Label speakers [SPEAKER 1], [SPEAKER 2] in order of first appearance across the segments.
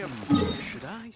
[SPEAKER 1] a fool, should I?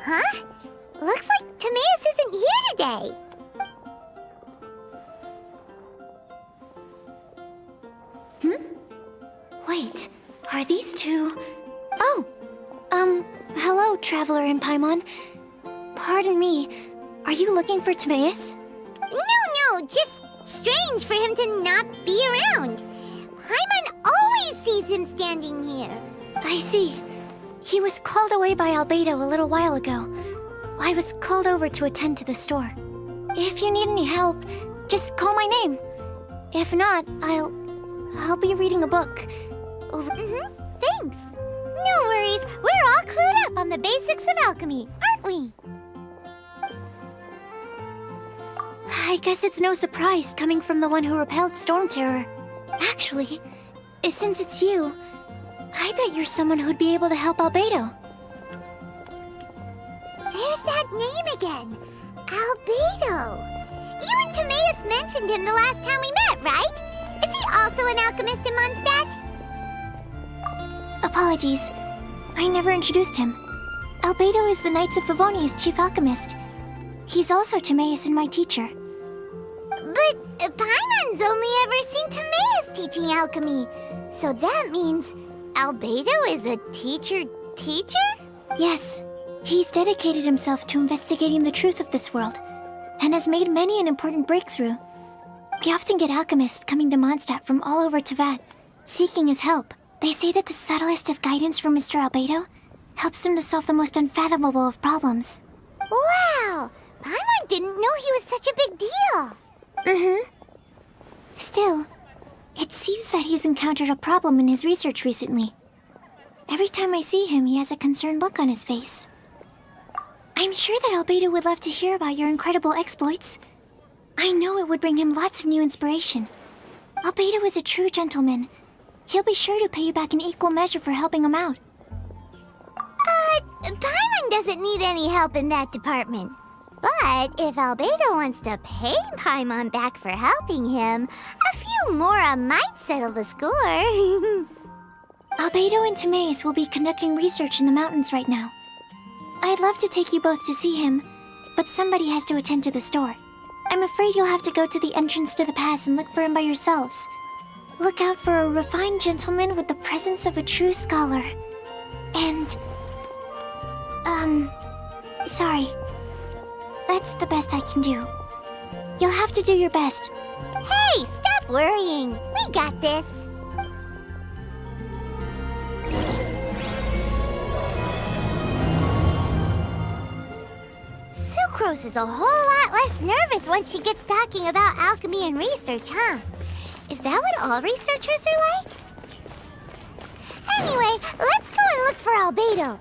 [SPEAKER 1] Huh? Looks like Timaeus isn't here today.
[SPEAKER 2] Wait, are these two... Oh! Hello, Traveler in Paimon. Pardon me, are you looking for Timaeus?
[SPEAKER 1] No, just strange for him to not be around. Paimon always sees him standing here.
[SPEAKER 2] I see. He was called away by Albedo a little while ago. I was called over to attend to the store. If you need any help, just call my name. If not, I'll be reading a book. Over...
[SPEAKER 1] Thanks. No worries, we're all clued up on the basics of alchemy, aren't we?
[SPEAKER 2] I guess it's no surprise coming from the one who repelled Storm Terror. Actually, since it's you, I bet you're someone who'd be able to help Albedo.
[SPEAKER 1] There's that name again. Albedo. You and Timaeus mentioned him the last time we met, right? Is he also an alchemist in Mondstadt?
[SPEAKER 2] Apologies. I never introduced him. Albedo is the Knights of Favonia's chief alchemist. He's also Timaeus and my teacher.
[SPEAKER 1] But Paimon's only ever seen Timaeus teaching alchemy. So that means Albedo is a teacher?
[SPEAKER 2] Yes. He's dedicated himself to investigating the truth of this world, and has made many an important breakthrough. We often get alchemists coming to Mondstadt from all over Teyvat, seeking his help. They say that the subtlest of guidance from Mr. Albedo helps them to solve the most unfathomable of problems.
[SPEAKER 1] Wow! Paimon didn't know he was such a big deal!
[SPEAKER 2] Still, it seems that he's encountered a problem in his research recently. Every time I see him, he has a concerned look on his face. I'm sure that Albedo would love to hear about your incredible exploits. I know it would bring him lots of new inspiration. Albedo is a true gentleman. He'll be sure to pay you back in equal measure for helping him out.
[SPEAKER 1] Paimon doesn't need any help in that department. But if Albedo wants to pay Paimon back for helping him, a few more might settle the score.
[SPEAKER 2] Albedo and Timaeus will be conducting research in the mountains right now. I'd love to take you both to see him, but somebody has to attend to the store. I'm afraid you'll have to go to the entrance to the pass and look for him by yourselves. Look out for a refined gentleman with the presence of a true scholar. And... sorry. That's the best I can do. You'll have to do your best.
[SPEAKER 1] Hey, stop worrying. We got this. Sucrose is a whole lot less nervous once she gets talking about alchemy and research, huh? Is that what all researchers are like? Anyway, let's go and look for Albedo.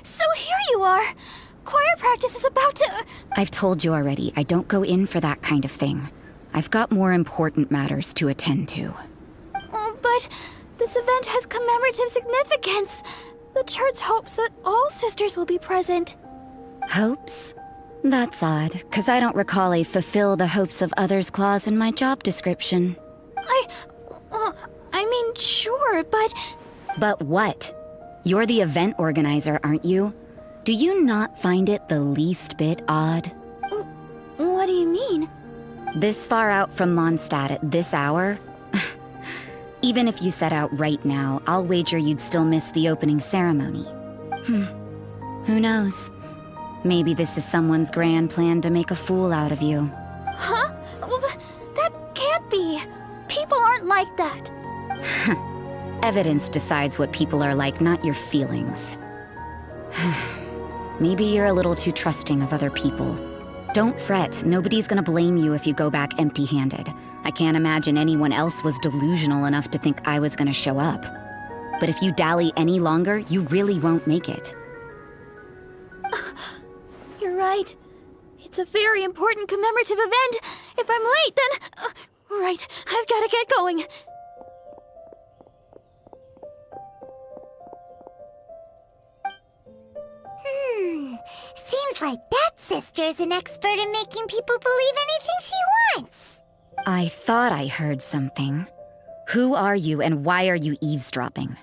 [SPEAKER 2] So here you are! Choir practice is about to...
[SPEAKER 3] I've told you already, I don't go in for that kind of thing. I've got more important matters to attend to.
[SPEAKER 2] But this event has commemorative significance. The church hopes that all sisters will be present.
[SPEAKER 3] Hopes? That's odd, 'cause I don't recall a fulfill the hopes of others clause in my job description.
[SPEAKER 2] I mean, sure, but...
[SPEAKER 3] But what? You're the event organizer, aren't you? Do you not find it the least bit odd?
[SPEAKER 2] What do you mean?
[SPEAKER 3] This far out from Mondstadt at this hour? Even if you set out right now, I'll wager you'd still miss the opening ceremony. Who knows? Maybe this is someone's grand plan to make a fool out of you.
[SPEAKER 2] Huh? Well, that can't be. People aren't like that.
[SPEAKER 3] Evidence decides what people are like, not your feelings. Maybe you're a little too trusting of other people. Don't fret, nobody's gonna blame you if you go back empty-handed. I can't imagine anyone else was delusional enough to think I was gonna show up. But if you dally any longer, you really won't make it.
[SPEAKER 2] You're right. It's a very important commemorative event. If I'm late, then... right, I've gotta get going.
[SPEAKER 1] Seems like that sister's an expert in making people believe anything she wants.
[SPEAKER 3] I thought I heard something. Who are you and why are you eavesdropping?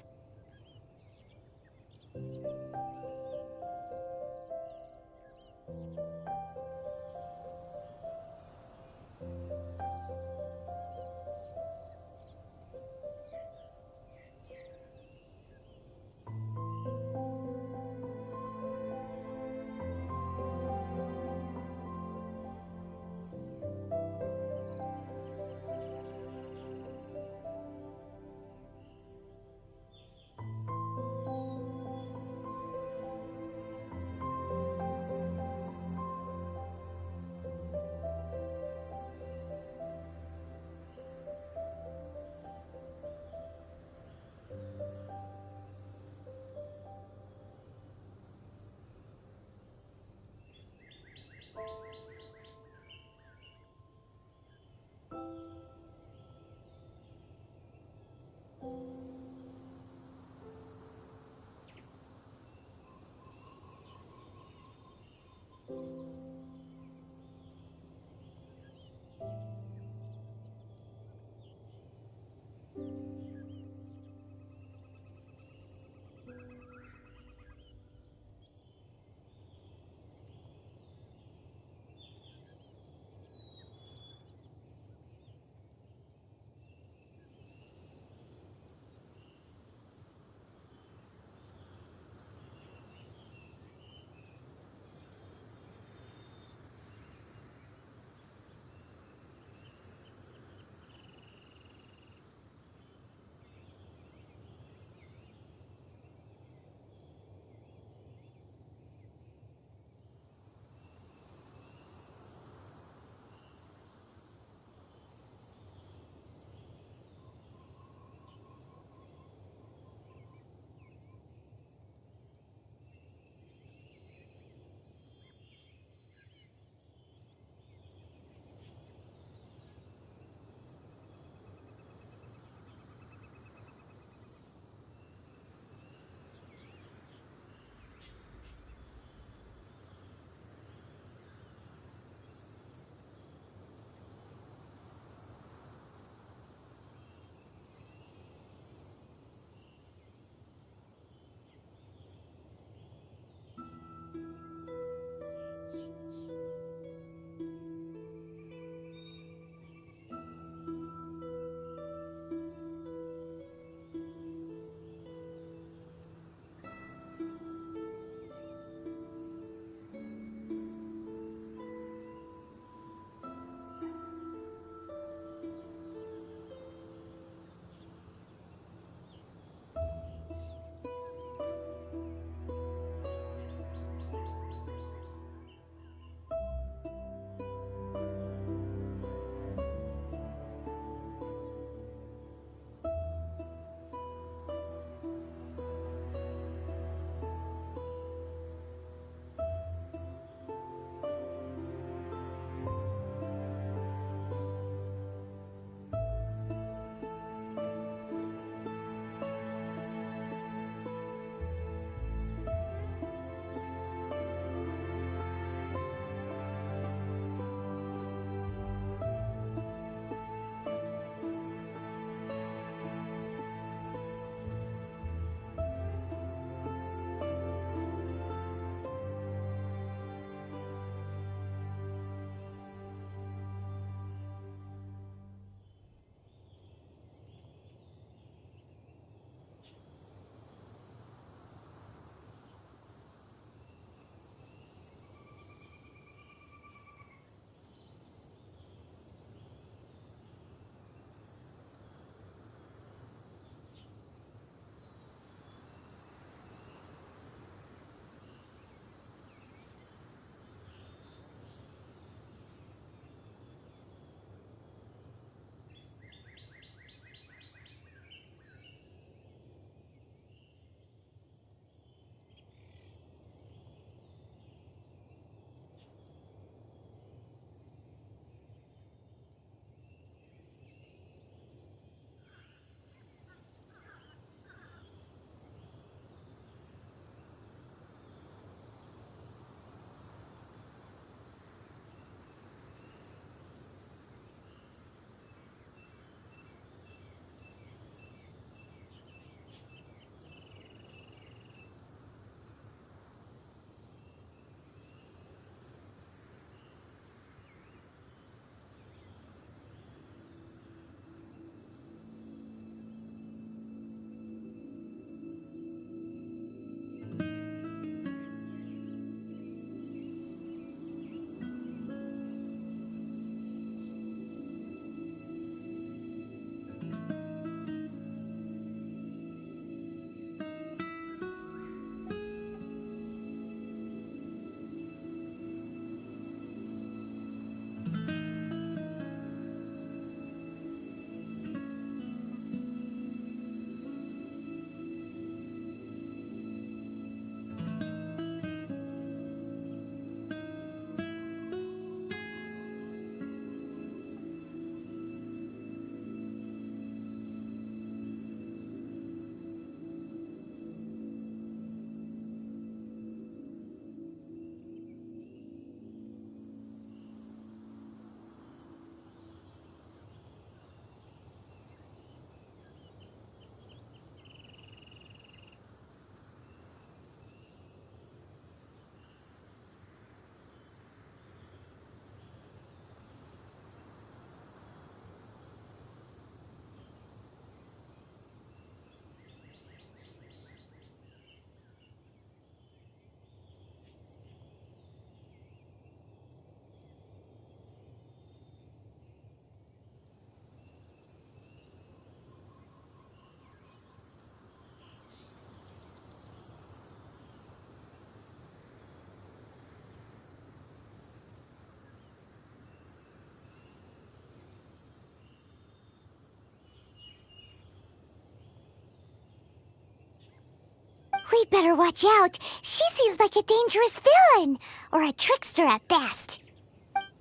[SPEAKER 1] We'd better watch out. She seems like a dangerous villain, or a trickster at best.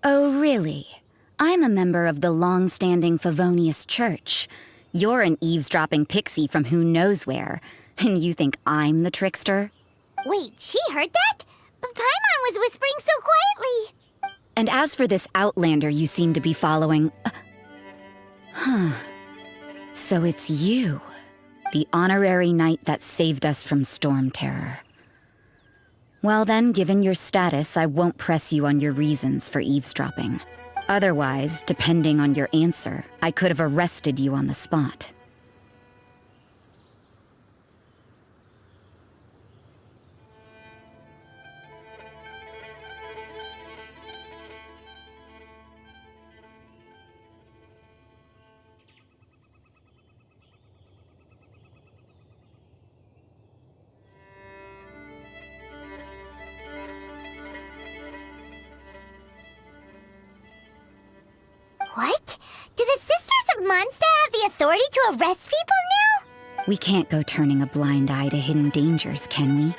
[SPEAKER 3] Oh, really? I'm a member of the long-standing Favonius Church. You're an eavesdropping pixie from who knows where, and you think I'm the trickster?
[SPEAKER 1] Wait, she heard that? Paimon was whispering so quietly.
[SPEAKER 3] And as for this outlander you seem to be following... So it's you, the honorary knight that saved us from storm terror. Well then, given your status, I won't press you on your reasons for eavesdropping. Otherwise, depending on your answer, I could have arrested you on the spot.
[SPEAKER 1] What? Do the Sisters of Mondstadt have the authority to arrest people now?
[SPEAKER 3] We can't go turning a blind eye to hidden dangers, can we?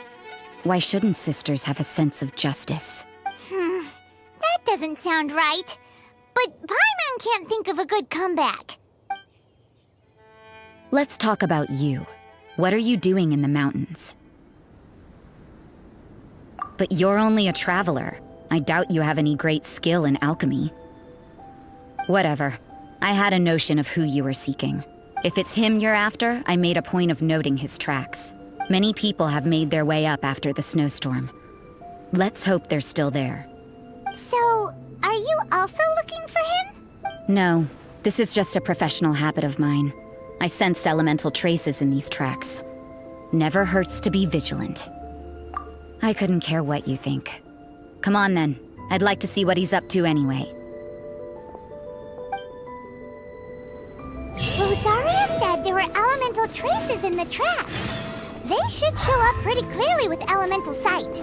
[SPEAKER 3] Why shouldn't sisters have a sense of justice?
[SPEAKER 1] That doesn't sound right. But Paimon can't think of a good comeback.
[SPEAKER 3] Let's talk about you. What are you doing in the mountains? But you're only a traveler. I doubt you have any great skill in alchemy. Whatever. I had a notion of who you were seeking. If it's him you're after, I made a point of noting his tracks. Many people have made their way up after the snowstorm. Let's hope they're still there.
[SPEAKER 1] So, are you also looking for him?
[SPEAKER 3] No, this is just a professional habit of mine. I sensed elemental traces in these tracks. Never hurts to be vigilant. I couldn't care what you think. Come on then. I'd like to see what he's up to anyway.
[SPEAKER 1] Rosaria said there were elemental traces in the tracks. They should show up pretty clearly with elemental sight.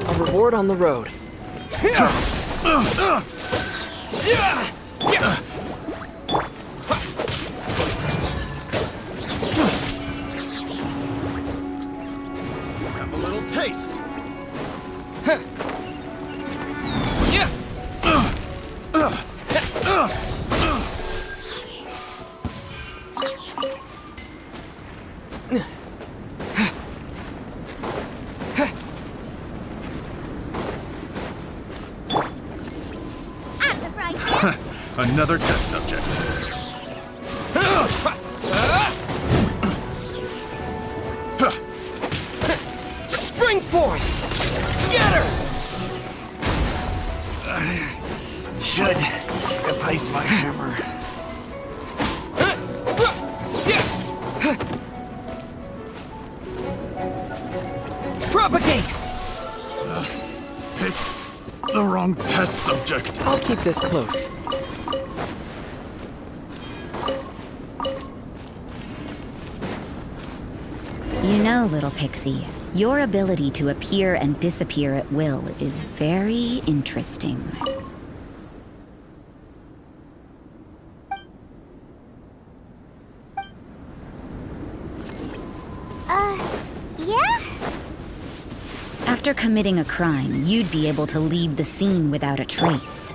[SPEAKER 4] A reward on the road.
[SPEAKER 5] Have a little taste. Another test subject.
[SPEAKER 4] Spring forth! Scatter!
[SPEAKER 5] Should device my hammer.
[SPEAKER 4] Propagate!
[SPEAKER 5] Picked the wrong test subject.
[SPEAKER 4] I'll keep this close.
[SPEAKER 3] You know, little pixie, your ability to appear and disappear at will is very interesting.
[SPEAKER 1] Yeah?
[SPEAKER 3] After committing a crime, you'd be able to leave the scene without a trace.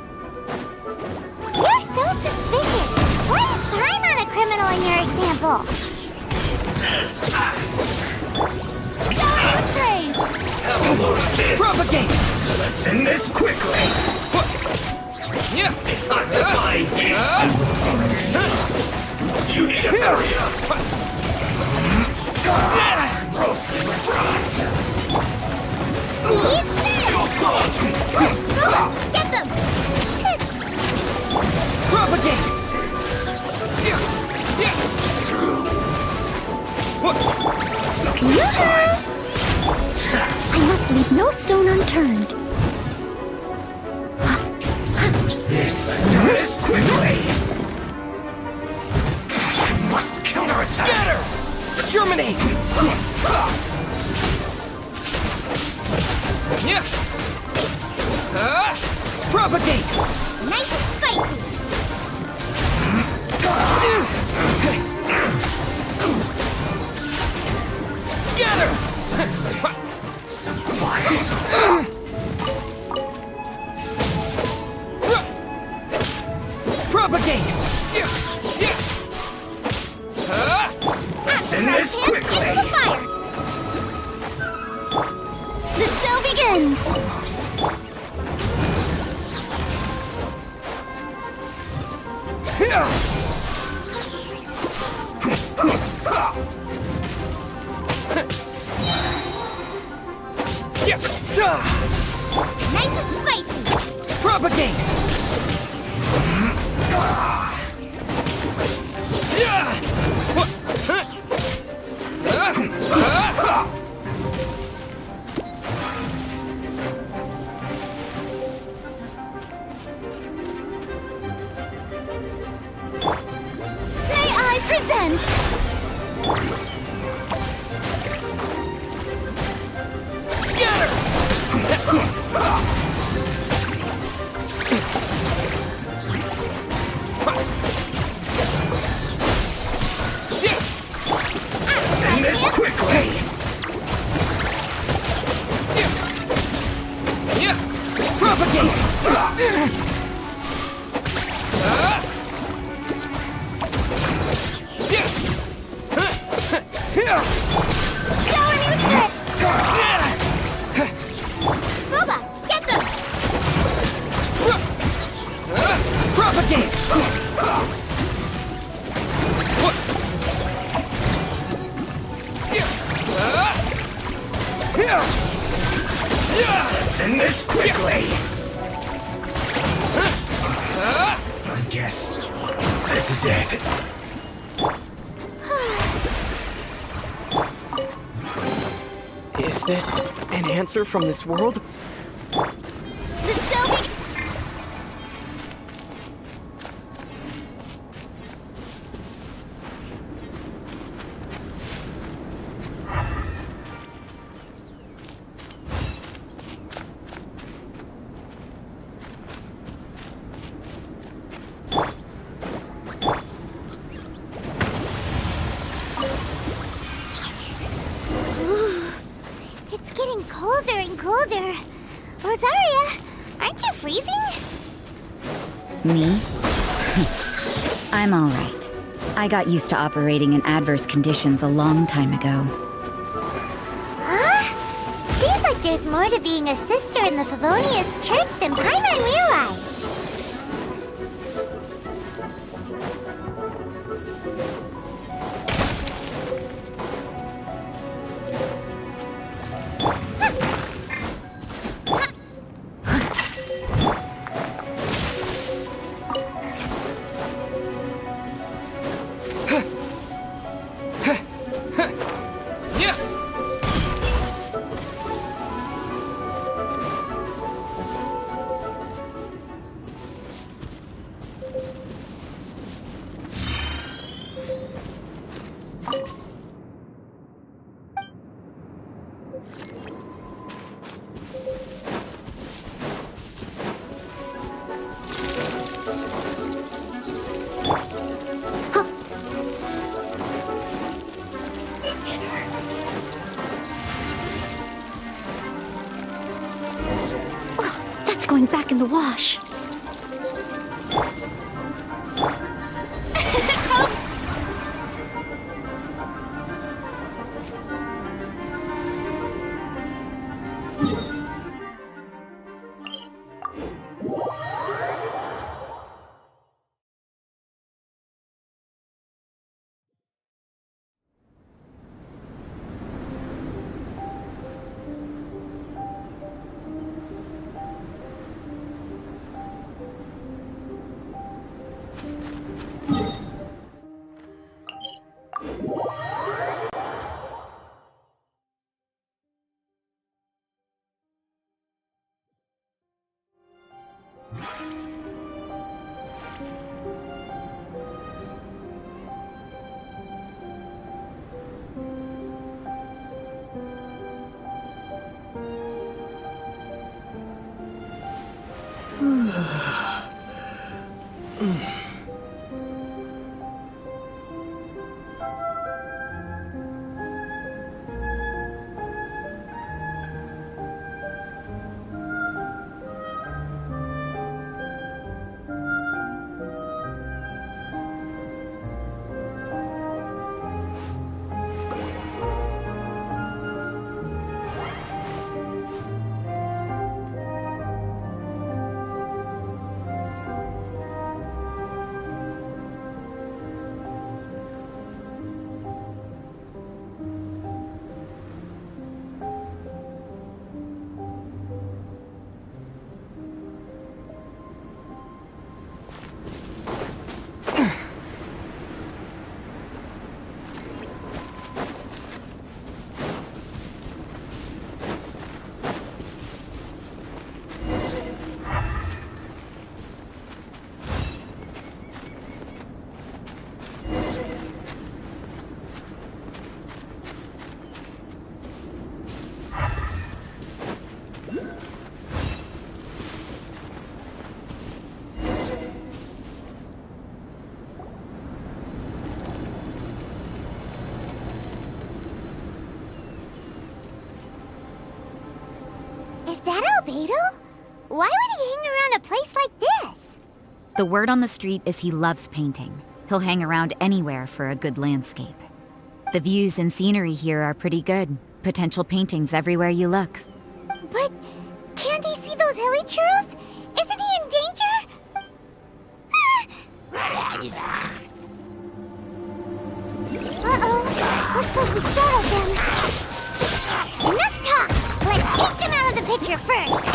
[SPEAKER 1] You're so suspicious. Why is Paimon a criminal in your example?
[SPEAKER 4] Propagate!
[SPEAKER 6] Let's end this quickly! Detoxifying heat! You need to hurry up! Roasted fries!
[SPEAKER 1] Eat this! Get them!
[SPEAKER 4] Propagate!
[SPEAKER 6] It's looking this time!
[SPEAKER 2] I must leave no stone unturned.
[SPEAKER 6] Use this quickly! I must counterattack!
[SPEAKER 4] Scatter! Germinate! Propagate!
[SPEAKER 1] Nice and spicy!
[SPEAKER 4] Scatter! Propagate!
[SPEAKER 6] Send this quickly!
[SPEAKER 1] Into the fire! The show begins! Nice and spicy!
[SPEAKER 4] Propagate!
[SPEAKER 1] May I present?
[SPEAKER 4] Scatter!
[SPEAKER 6] Send this quickly!
[SPEAKER 4] Propagate!
[SPEAKER 1] Shower me with grit! Booba, get them!
[SPEAKER 4] Propagate!
[SPEAKER 6] Send this quickly! I guess this is it.
[SPEAKER 4] Is this an answer from this world?
[SPEAKER 1] The show begins! It's getting colder and colder. Rosaria, aren't you freezing?
[SPEAKER 3] Me? I'm all right. I got used to operating in adverse conditions a long time ago.
[SPEAKER 1] Huh? Seems like there's more to being a sister in the Favonius Church than Paimon realized.
[SPEAKER 2] That's going back in the wash.
[SPEAKER 1] Is that Albedo? Why would he hang around a place like this?
[SPEAKER 3] The word on the street is he loves painting. He'll hang around anywhere for a good landscape. The views and scenery here are pretty good. Potential paintings everywhere you look.
[SPEAKER 1] But can't he see those hilly churros? Isn't he in danger? Uh-oh. Looks like we startled them. Enough talk! Let's take them out of the picture first.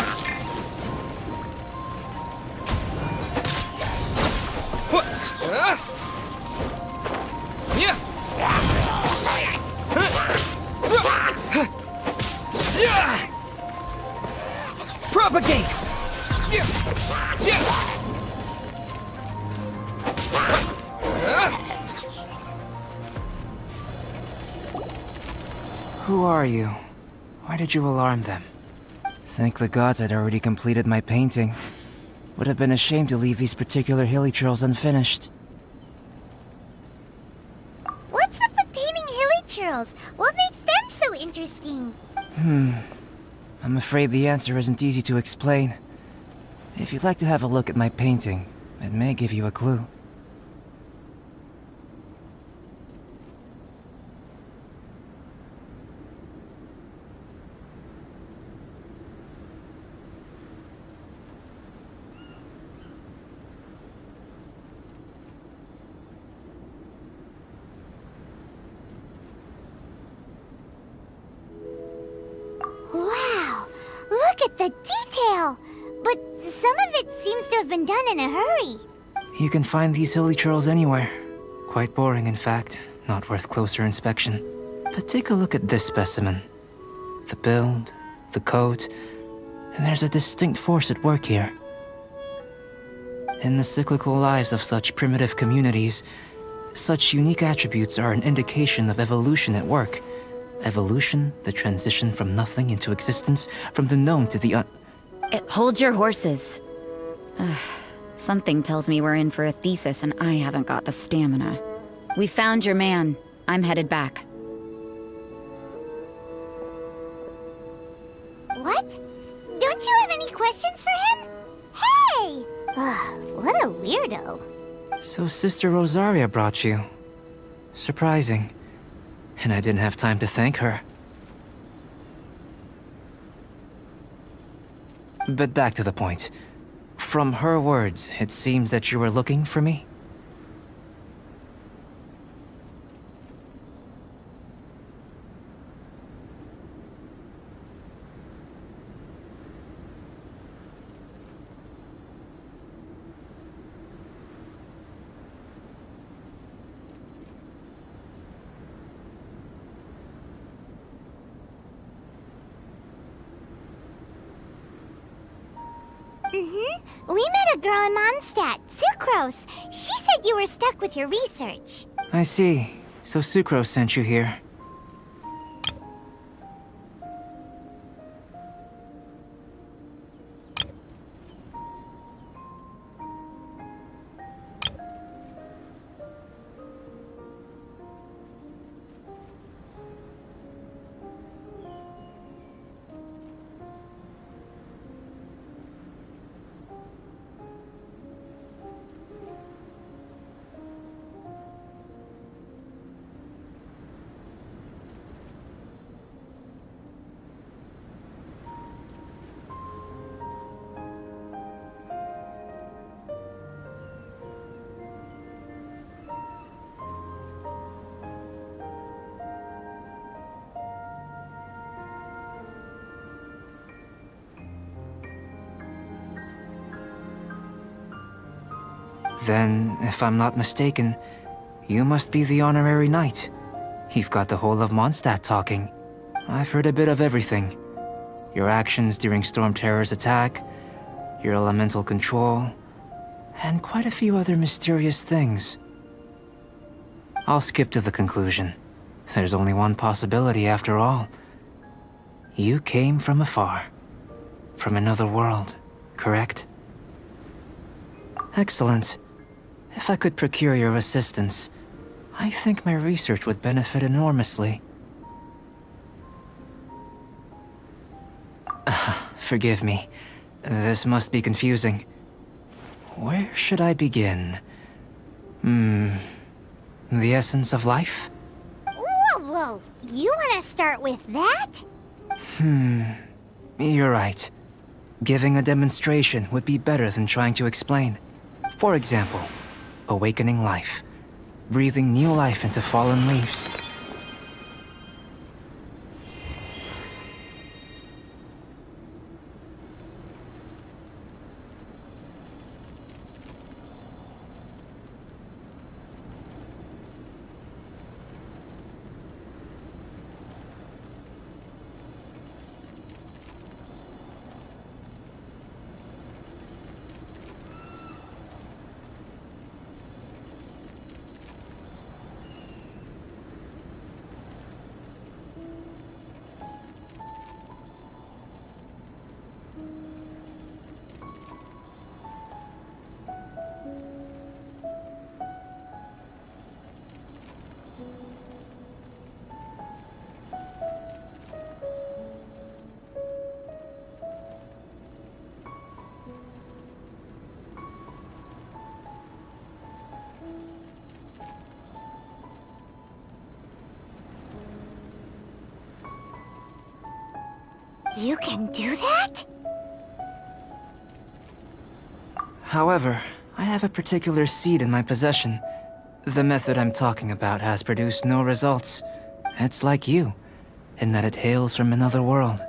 [SPEAKER 4] Propagate!
[SPEAKER 7] Who are you? Why did you alarm them? Thank the gods I'd already completed my painting. Would have been a shame to leave these particular hilly trails unfinished.
[SPEAKER 1] What's up with painting hilly churros? What makes them so interesting?
[SPEAKER 7] I'm afraid the answer isn't easy to explain. If you'd like to have a look at my painting, it may give you a clue.
[SPEAKER 1] Wow! Look at the detail! But some of it seems to have been done in a hurry.
[SPEAKER 7] You can find these hilly trails anywhere. Quite boring, in fact. Not worth closer inspection. But take a look at this specimen. The build, the coat, and there's a distinct force at work here. In the cyclical lives of such primitive communities, such unique attributes are an indication of evolution at work. Evolution, the transition from nothing into existence, from the known to the
[SPEAKER 3] Hold your horses. Ugh, something tells me we're in for a thesis and I haven't got the stamina. We found your man. I'm headed back.
[SPEAKER 1] What? Don't you have any questions for him? Hey! What a weirdo.
[SPEAKER 7] So Sister Rosaria brought you. Surprising. And I didn't have time to thank her. But back to the point. From her words, it seems that you were looking for me?
[SPEAKER 1] We met a girl in Mondstadt, Sucrose. She said you were stuck with your research.
[SPEAKER 7] I see. So Sucrose sent you here. Then, if I'm not mistaken, you must be the honorary knight. You've got the whole of Mondstadt talking. I've heard a bit of everything. Your actions during Storm Terror's attack, your elemental control, and quite a few other mysterious things. I'll skip to the conclusion. There's only one possibility after all. You came from afar. From another world, correct? Excellent. If I could procure your assistance, I think my research would benefit enormously. Forgive me. This must be confusing. Where should I begin? The essence of life?
[SPEAKER 1] Whoa, whoa! You want to start with that?
[SPEAKER 7] You're right. Giving a demonstration would be better than trying to explain. For example, awakening life. Breathing new life into fallen leaves.
[SPEAKER 1] You can do that?
[SPEAKER 7] However, I have a particular seed in my possession. The method I'm talking about has produced no results. It's like you, in that it hails from another world.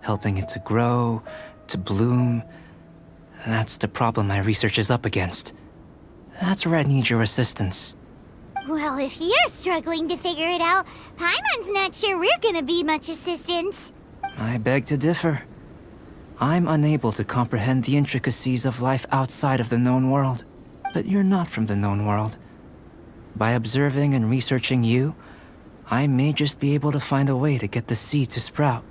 [SPEAKER 7] Helping it to grow, to bloom. That's the problem my research is up against. That's where I need your assistance.
[SPEAKER 1] Well, if you're struggling to figure it out, Paimon's not sure we're gonna be much assistance.
[SPEAKER 7] I beg to differ. I'm unable to comprehend the intricacies of life outside of the known world. But you're not from the known world. By observing and researching you, I may just be able to find a way to get the seed to sprout.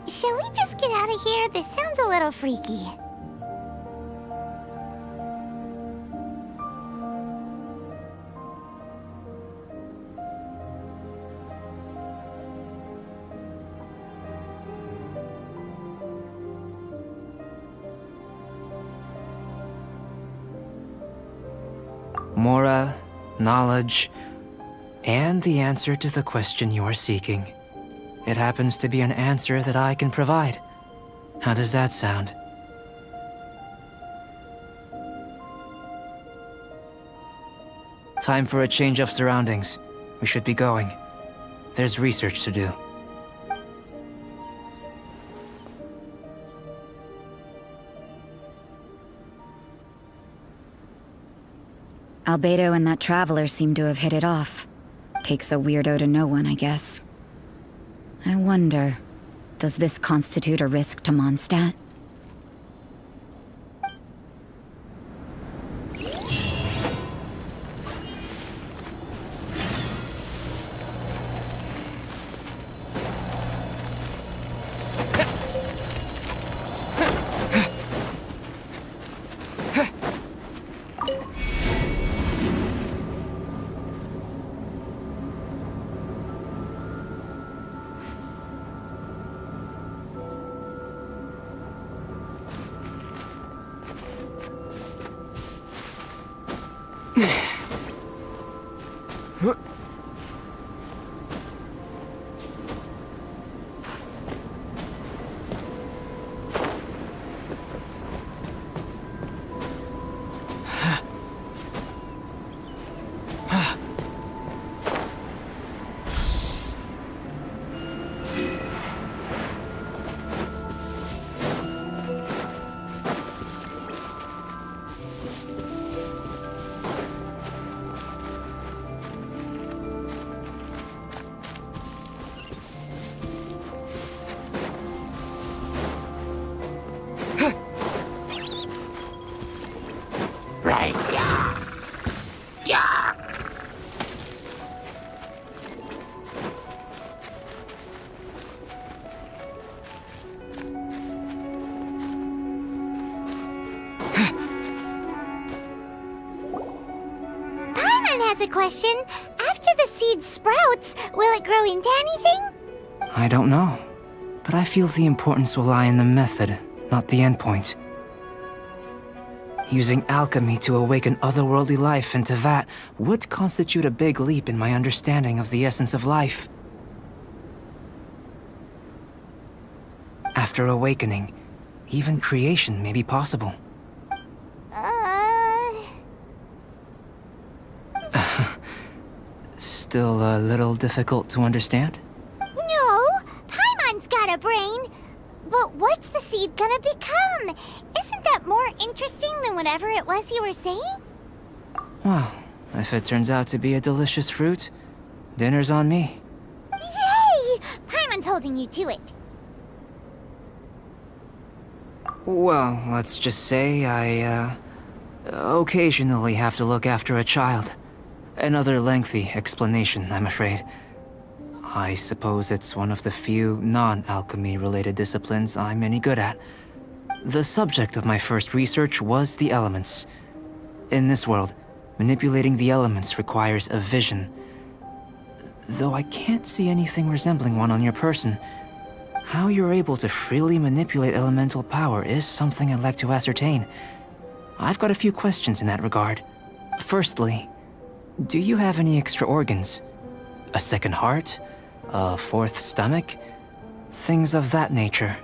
[SPEAKER 1] Shall we just get out of here? This sounds a little freaky.
[SPEAKER 7] Mora, knowledge, and the answer to the question you are seeking. It happens to be an answer that I can provide. How does that sound? Time for a change of surroundings. We should be going. There's research to do.
[SPEAKER 3] Albedo and that traveler seem to have hit it off. Takes a weirdo to know one, I guess. I wonder, does this constitute a risk to Mondstadt?
[SPEAKER 1] Paimon has a question. After the seed sprouts, will it grow into anything?
[SPEAKER 7] I don't know, but I feel the importance will lie in the method, not the endpoint. Using alchemy to awaken otherworldly life into that would constitute a big leap in my understanding of the essence of life. After awakening, even creation may be possible. Still a little difficult to understand?
[SPEAKER 1] No, Paimon's got a brain. But what's the seed gonna become? Isn't that more interesting than whatever it was you were saying?
[SPEAKER 7] Well, if it turns out to be a delicious fruit, dinner's on me.
[SPEAKER 1] Yay! Paimon's holding you to it.
[SPEAKER 7] Well, let's just say I, occasionally have to look after a child. Another lengthy explanation, I'm afraid. I suppose it's one of the few non-alchemy-related disciplines I'm any good at. The subject of my first research was the elements. In this world, manipulating the elements requires a vision. Though I can't see anything resembling one on your person, how you're able to freely manipulate elemental power is something I'd like to ascertain. I've got a few questions in that regard. Firstly, do you have any extra organs? A second heart? A fourth stomach? Things of that nature.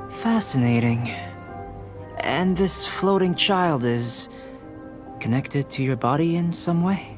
[SPEAKER 7] Fascinating. And this floating child is connected to your body in some way?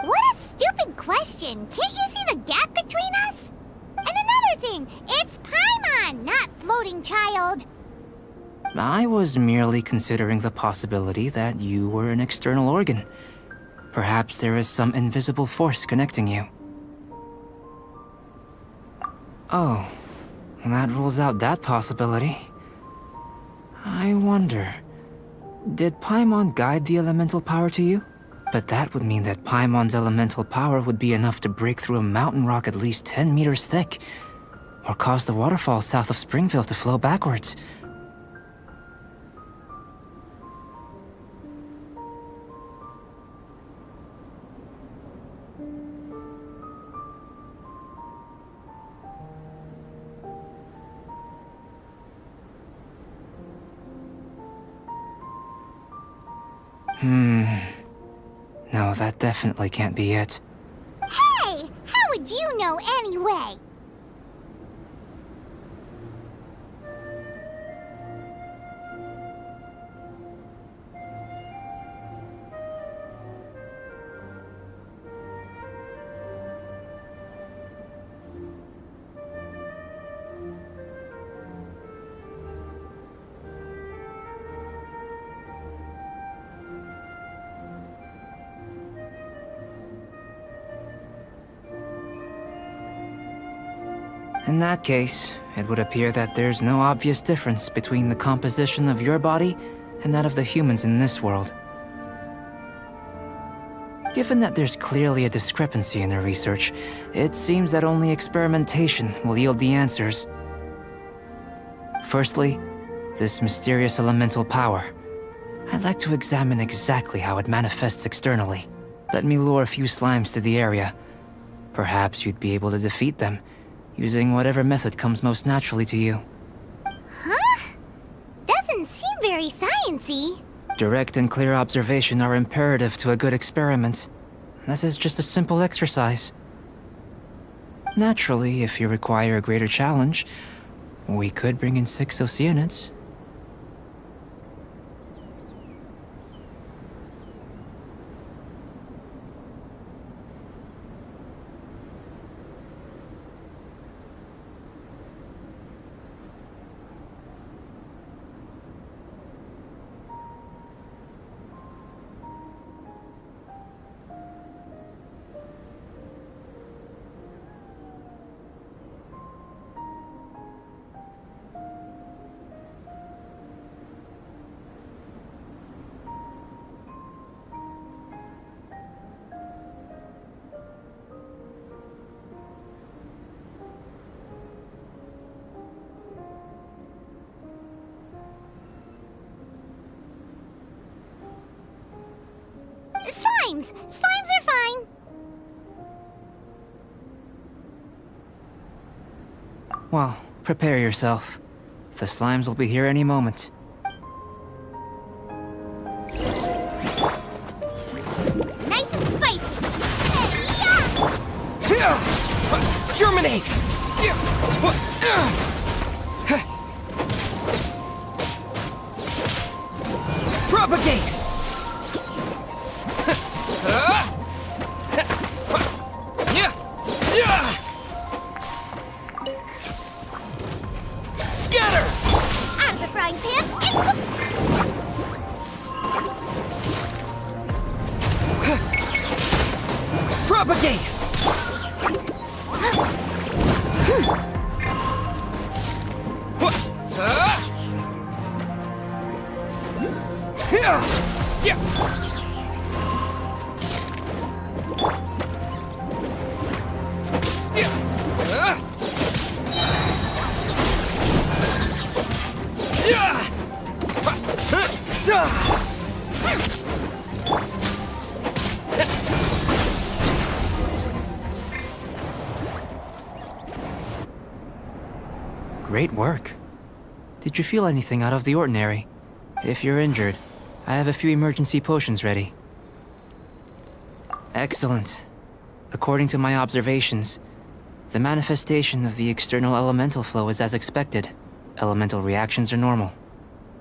[SPEAKER 1] What a stupid question! Can't you see the gap between us? And another thing, it's Paimon, not floating child.
[SPEAKER 7] I was merely considering the possibility that you were an external organ. Perhaps there is some invisible force connecting you. Oh, that rules out that possibility. I wonder, did Paimon guide the elemental power to you? But that would mean that Paimon's elemental power would be enough to break through a mountain rock at least 10 meters thick, or cause the waterfall south of Springville to flow backwards. No, that definitely can't be it.
[SPEAKER 1] Hey! How would you know anyway?
[SPEAKER 7] In that case, it would appear that there's no obvious difference between the composition of your body and that of the humans in this world. Given that there's clearly a discrepancy in her research, it seems that only experimentation will yield the answers. Firstly, this mysterious elemental power. I'd like to examine exactly how it manifests externally. Let me lure a few slimes to the area. Perhaps you'd be able to defeat them, using whatever method comes most naturally to you.
[SPEAKER 1] Huh? Doesn't seem very sciencey.
[SPEAKER 7] Direct and clear observation are imperative to a good experiment. This is just a simple exercise. Naturally, if you require a greater challenge, we could bring in 6 Oceanids.
[SPEAKER 1] Slimes! Slimes are fine!
[SPEAKER 7] Well, prepare yourself. The slimes will be here any moment.
[SPEAKER 1] Nice and spicy! Hey-ya!
[SPEAKER 4] Germinate! Propagate! Scatter!
[SPEAKER 1] Out of the frying pan,
[SPEAKER 4] Propagate!
[SPEAKER 7] Great work. Did you feel anything out of the ordinary? If you're injured, I have a few emergency potions ready. Excellent. According to my observations, the manifestation of the external elemental flow is as expected. Elemental reactions are normal.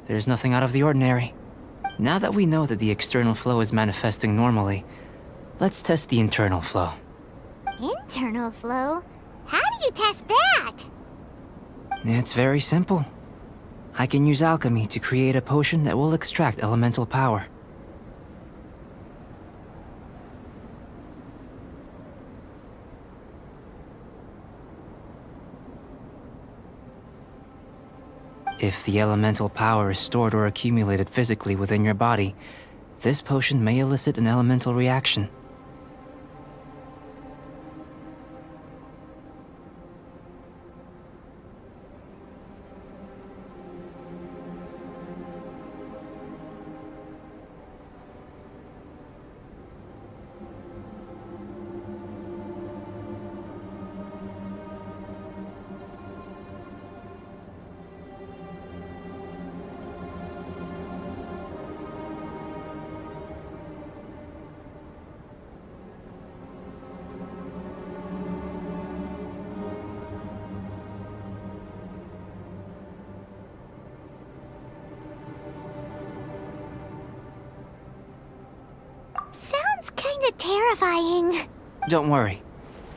[SPEAKER 7] There's nothing out of the ordinary. Now that we know that the external flow is manifesting normally, let's test the internal flow.
[SPEAKER 1] Internal flow? How do you test that?
[SPEAKER 7] It's very simple. I can use alchemy to create a potion that will extract elemental power. If the elemental power is stored or accumulated physically within your body, this potion may elicit an elemental reaction.
[SPEAKER 1] Sounds kinda terrifying.
[SPEAKER 7] Don't worry.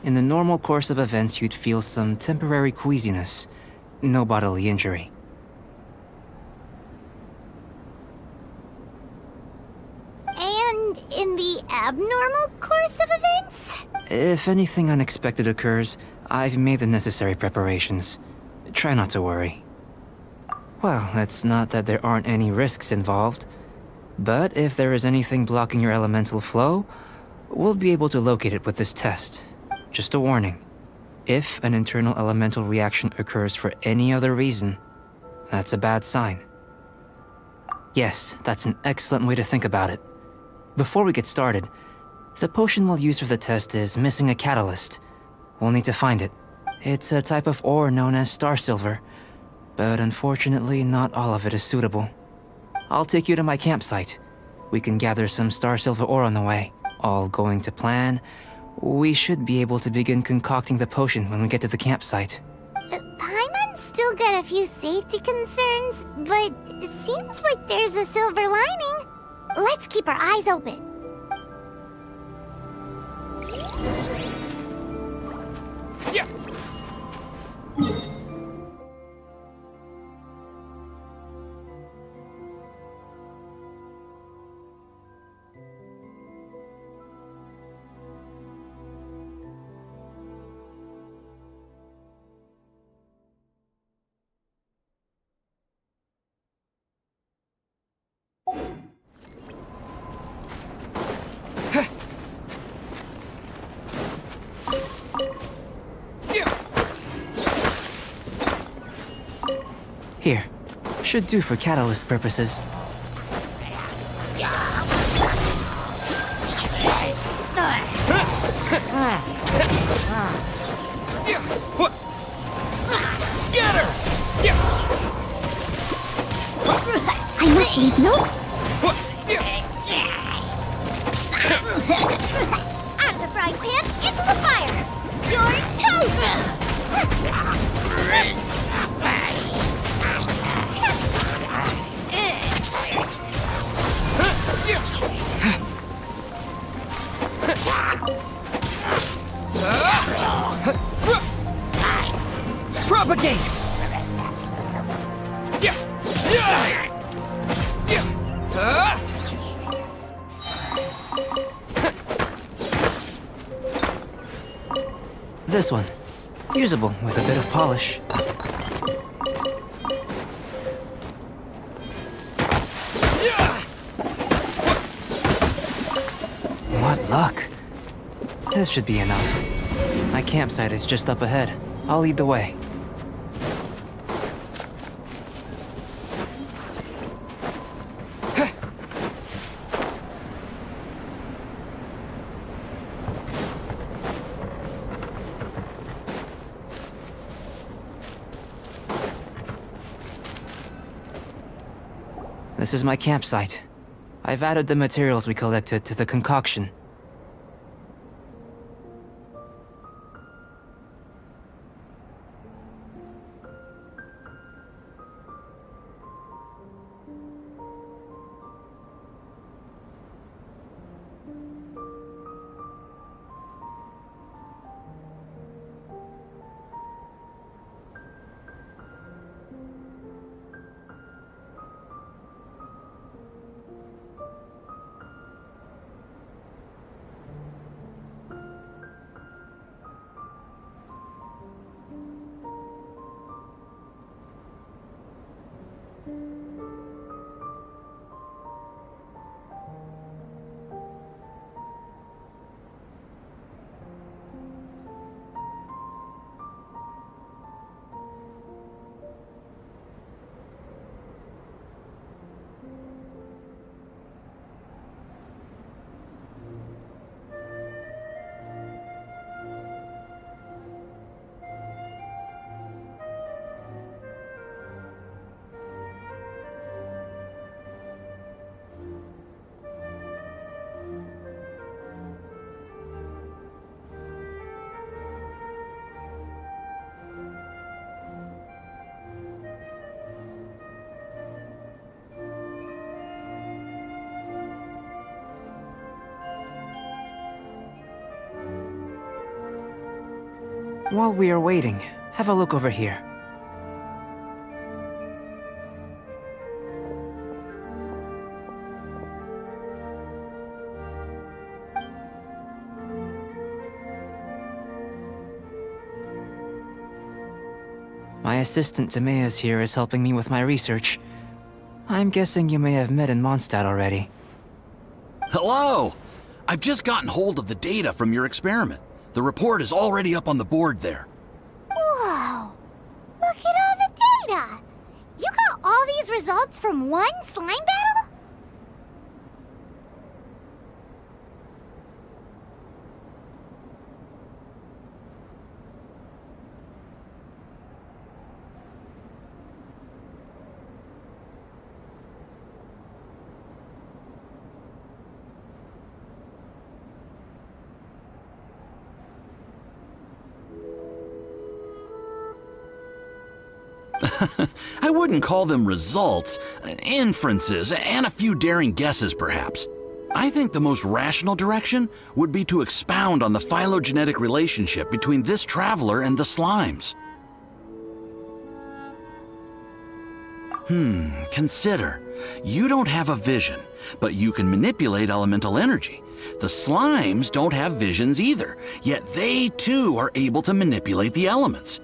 [SPEAKER 7] In the normal course of events, you'd feel some temporary queasiness. No bodily injury.
[SPEAKER 1] And in the abnormal course of events?
[SPEAKER 7] If anything unexpected occurs, I've made the necessary preparations. Try not to worry. Well, it's not that there aren't any risks involved, but if there is anything blocking your elemental flow, we'll be able to locate it with this test. Just a warning. If an internal elemental reaction occurs for any other reason, that's a bad sign. Yes, that's an excellent way to think about it. Before we get started, the potion we'll use for the test is missing a catalyst. We'll need to find it. It's a type of ore known as star silver, but unfortunately not all of it is suitable. I'll take you to my campsite. We can gather some star silver ore on the way. All going to plan, we should be able to begin concocting the potion when we get to the campsite.
[SPEAKER 1] Paimon's still got a few safety concerns, but it seems like there's a silver lining. Let's keep our eyes open.
[SPEAKER 4] Yeah.
[SPEAKER 7] Here. Should do for catalyst purposes.
[SPEAKER 4] Scatter!
[SPEAKER 2] I must leave no
[SPEAKER 1] Out of the frying pan, into the fire! You're toast!
[SPEAKER 4] Propagate!
[SPEAKER 7] This one. Usable with a bit of polish. What luck. This should be enough. My campsite is just up ahead. I'll lead the way. This is my campsite. I've added the materials we collected to the concoction. While we are waiting, have a look over here. My assistant Timaeus here is helping me with my research. I'm guessing you may have met in Mondstadt already.
[SPEAKER 8] Hello! I've just gotten hold of the data from your experiment. The report is already up on the board there.
[SPEAKER 1] Whoa! Look at all the data! You got all these results from one slime battle?
[SPEAKER 8] I wouldn't call them results, inferences, and a few daring guesses perhaps. I think the most rational direction would be to expound on the phylogenetic relationship between this traveler and the slimes. Consider. You don't have a vision, but you can manipulate elemental energy. The slimes don't have visions either, yet they too are able to manipulate the elements.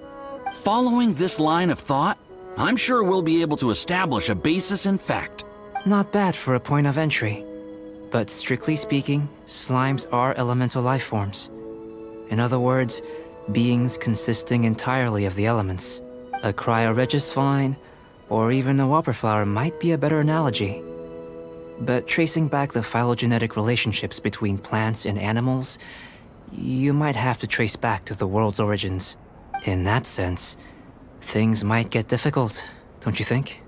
[SPEAKER 8] Following this line of thought, I'm sure we'll be able to establish a basis in fact.
[SPEAKER 7] Not bad for a point of entry. But strictly speaking, slimes are elemental life forms. In other words, beings consisting entirely of the elements. A cryoregisvine, or even a whopperflower might be a better analogy. But tracing back the phylogenetic relationships between plants and animals, you might have to trace back to the world's origins. In that sense, things might get difficult, don't you think?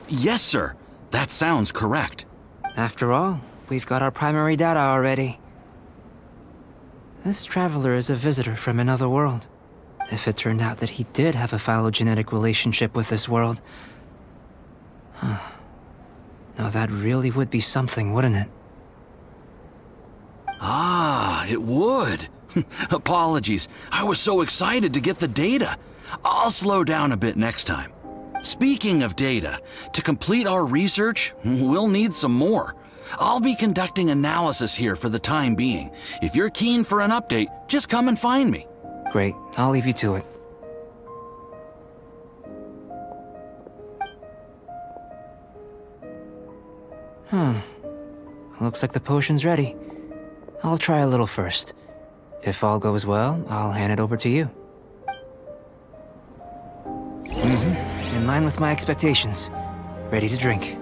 [SPEAKER 8] Yes, sir. That sounds correct.
[SPEAKER 7] After all, we've got our primary data already. This traveler is a visitor from another world. If it turned out that he did have a phylogenetic relationship with this world... Now that really would be something, wouldn't it?
[SPEAKER 8] Ah, it would. Apologies. I was so excited to get the data. I'll slow down a bit next time. Speaking of data, to complete our research, we'll need some more. I'll be conducting analysis here for the time being. If you're keen for an update, just come and find me.
[SPEAKER 7] Great, I'll leave you to it. Looks like the potion's ready. I'll try a little first. If all goes well, I'll hand it over to you. In line with my expectations. Ready to drink.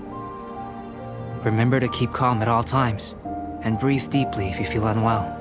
[SPEAKER 7] Remember to keep calm at all times, and breathe deeply if you feel unwell.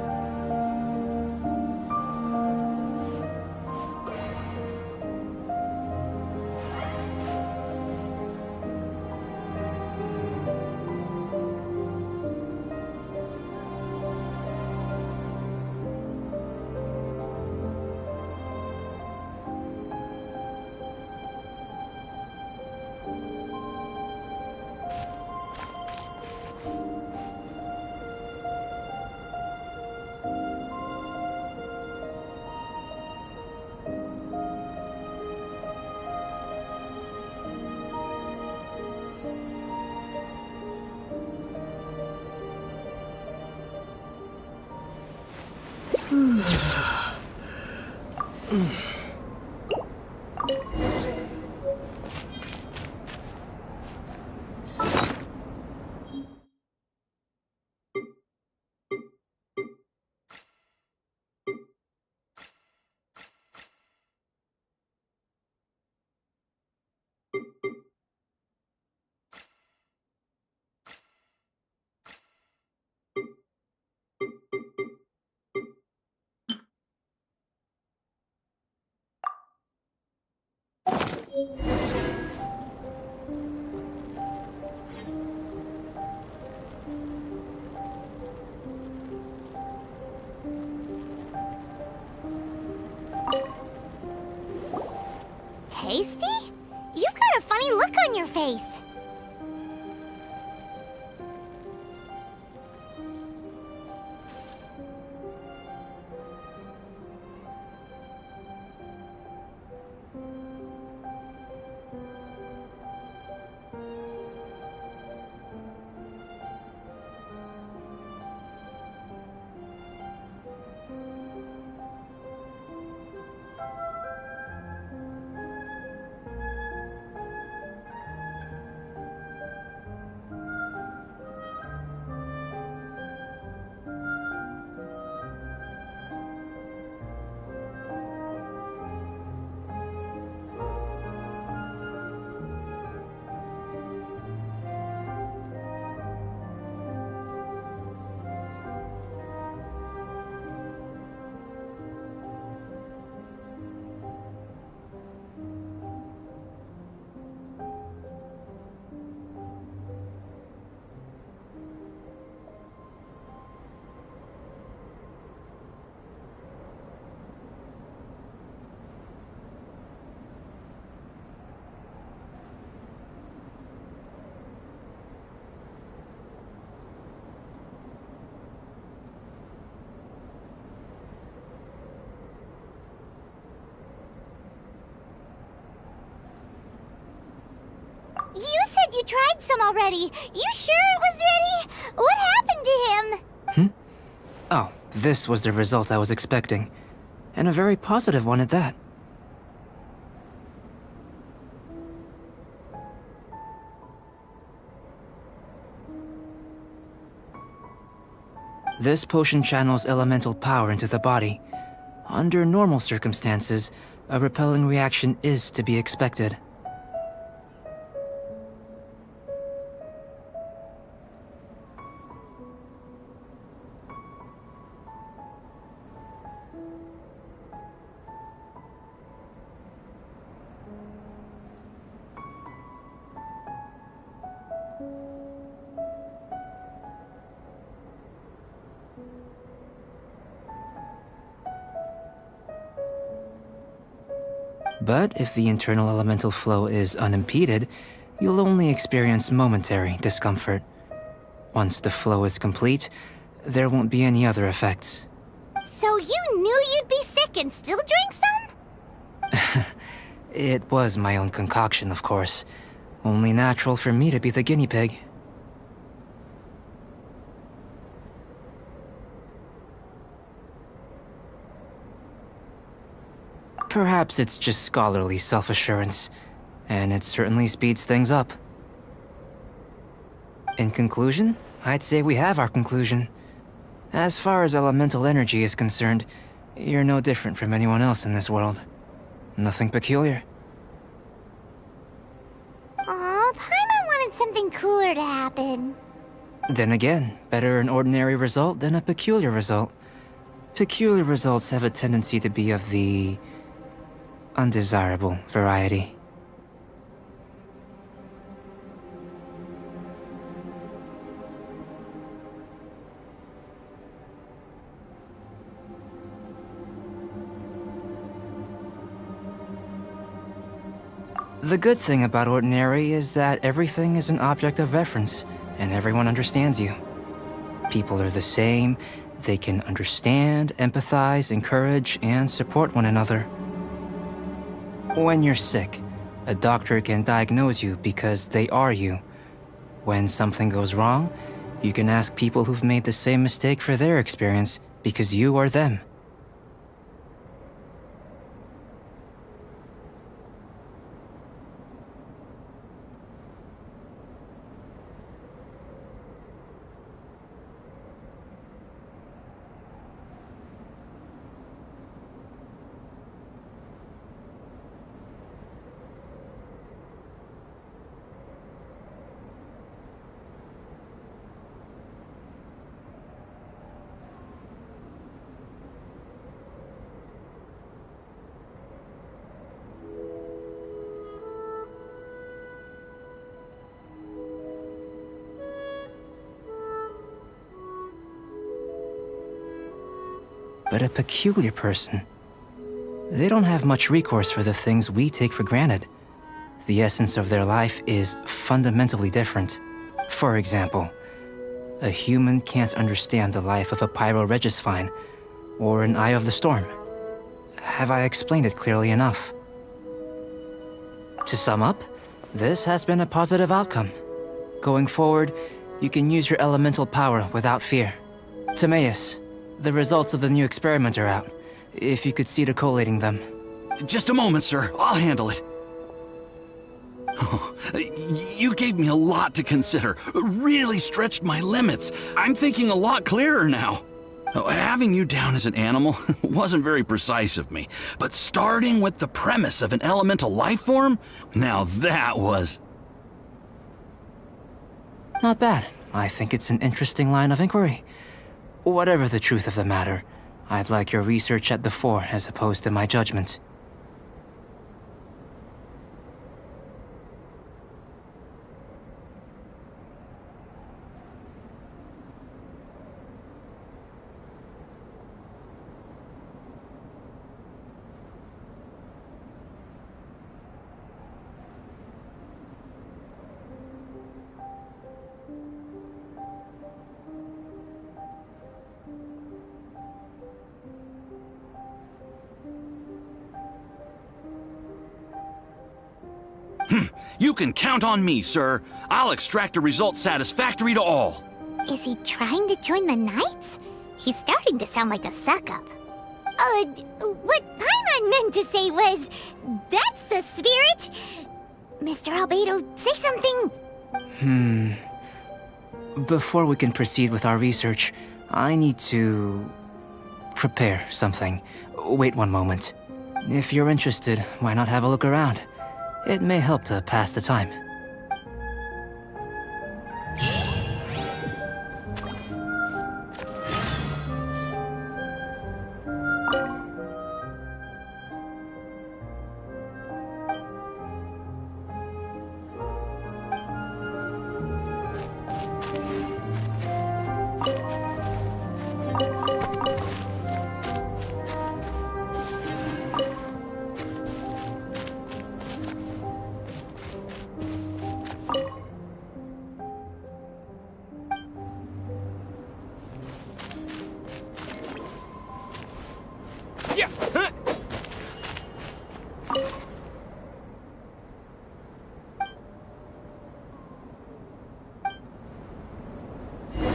[SPEAKER 1] Tasty? You've got a funny look on your face. tried some already. You sure it was ready? What happened to him?
[SPEAKER 7] Oh, this was the result I was expecting. And a very positive one at that. This potion channels elemental power into the body. Under normal circumstances, a repelling reaction is to be expected. But if the internal elemental flow is unimpeded, you'll only experience momentary discomfort. Once the flow is complete, there won't be any other effects.
[SPEAKER 1] So you knew you'd be sick and still drink some?
[SPEAKER 7] It was my own concoction, of course. Only natural for me to be the guinea pig. Perhaps it's just scholarly self-assurance, and it certainly speeds things up. In conclusion, I'd say we have our conclusion. As far as elemental energy is concerned, you're no different from anyone else in this world. Nothing peculiar.
[SPEAKER 1] Aw, Paimon wanted something cooler to happen.
[SPEAKER 7] Then again, better an ordinary result than a peculiar result. Peculiar results have a tendency to be of the undesirable variety. The good thing about ordinary is that everything is an object of reference, and everyone understands you. People are the same, they can understand, empathize, encourage, and support one another. When you're sick, a doctor can diagnose you because they are you. When something goes wrong, you can ask people who've made the same mistake for their experience because you are them. But a peculiar person, they don't have much recourse for the things we take for granted. The essence of their life is fundamentally different. For example, a human can't understand the life of a pyro-regisvine or an Eye of the Storm. Have I explained it clearly enough? To sum up, this has been a positive outcome. Going forward, you can use your elemental power without fear. Timaeus, the results of the new experiment are out. If you could see to collating them.
[SPEAKER 8] Just a moment, sir. I'll handle it. Oh, you gave me a lot to consider. Really stretched my limits. I'm thinking a lot clearer now. Having you down as an animal wasn't very precise of me, but starting with the premise of an elemental life form? Now that was...
[SPEAKER 7] Not bad. I think it's an interesting line of inquiry. Whatever the truth of the matter, I'd like your research at the fore as opposed to my judgment.
[SPEAKER 8] You can count on me, sir. I'll extract a result satisfactory to all.
[SPEAKER 1] Is he trying to join the Knights? He's starting to sound like a suck-up. What Paimon meant to say was, that's the spirit. Mr. Albedo, say something.
[SPEAKER 7] Before we can proceed with our research, I need to prepare something. Wait one moment. If you're interested, why not have a look around? It may help to pass the time.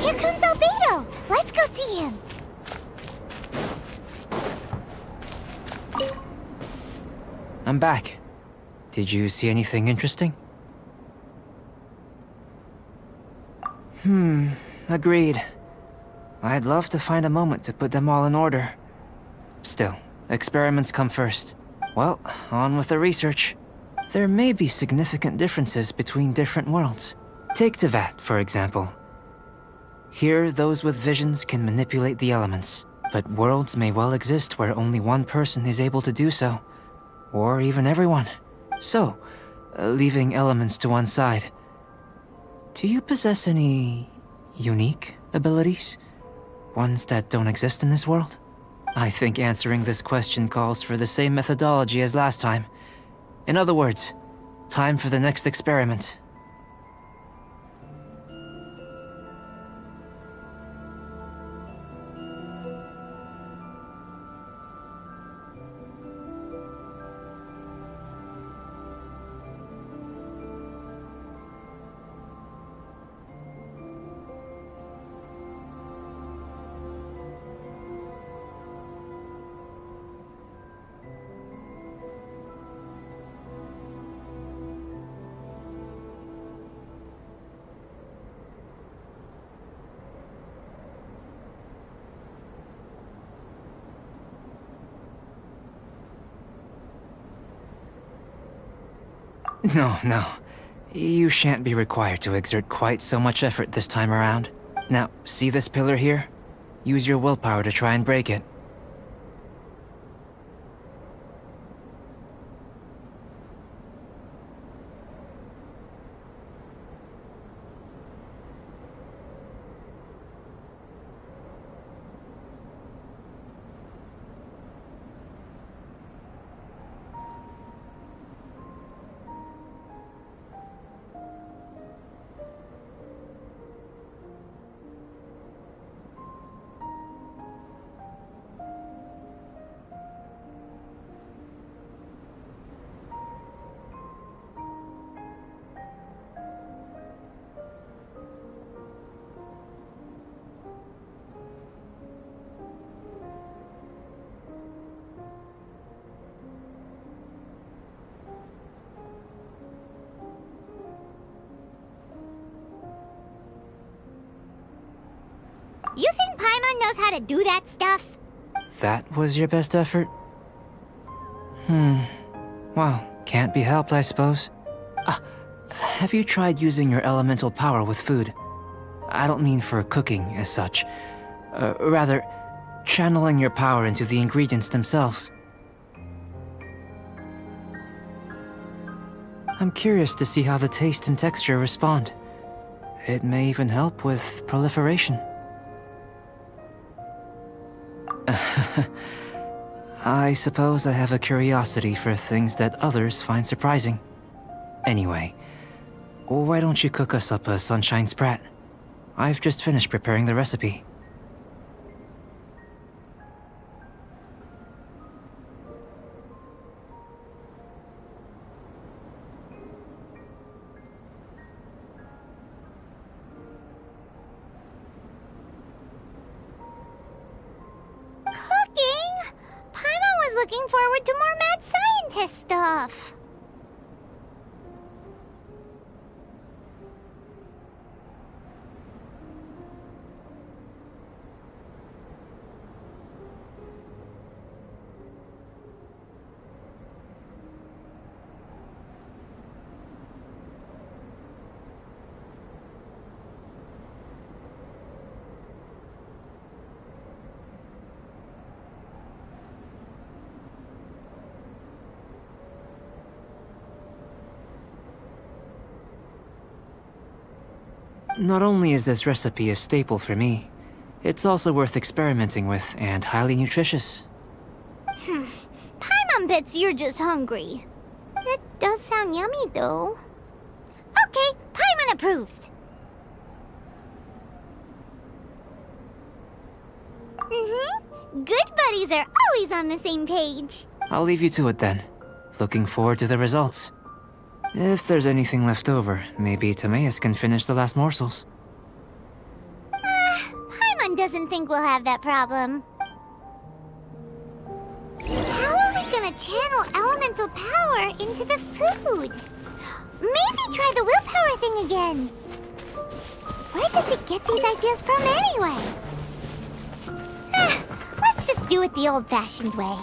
[SPEAKER 1] Here comes Albedo. Let's go see him.
[SPEAKER 7] I'm back. Did you see anything interesting? Agreed. I'd love to find a moment to put them all in order. Still, experiments come first. Well, on with the research. There may be significant differences between different worlds. Take Tevat, for example. Here, those with visions can manipulate the elements, but worlds may well exist where only one person is able to do so. Or even everyone. So, leaving elements to one side, do you possess any unique abilities? Ones that don't exist in this world? I think answering this question calls for the same methodology as last time. In other words, time for the next experiment. No. You shan't be required to exert quite so much effort this time around. Now, see this pillar here? Use your willpower to try and break it.
[SPEAKER 1] You think Paimon knows how to do that stuff?
[SPEAKER 7] That was your best effort? Well, can't be helped, I suppose. Have you tried using your elemental power with food? I don't mean for cooking as such. Rather, channeling your power into the ingredients themselves. I'm curious to see how the taste and texture respond. It may even help with proliferation. I suppose I have a curiosity for things that others find surprising. Anyway, why don't you cook us up a sunshine sprat? I've just finished preparing the recipe.
[SPEAKER 1] forward to more mad scientist stuff.
[SPEAKER 7] Not only is this recipe a staple for me, it's also worth experimenting with and highly nutritious.
[SPEAKER 1] Paimon bets you're just hungry. It does sound yummy, though. Okay, Paimon approves. Good buddies are always on the same page.
[SPEAKER 7] I'll leave you to it then. Looking forward to the results. If there's anything left over, maybe Timaeus can finish the last morsels.
[SPEAKER 1] Paimon doesn't think we'll have that problem. How are we gonna channel elemental power into the food? Maybe try the willpower thing again. Where does it get these ideas from anyway? Let's just do it the old-fashioned way.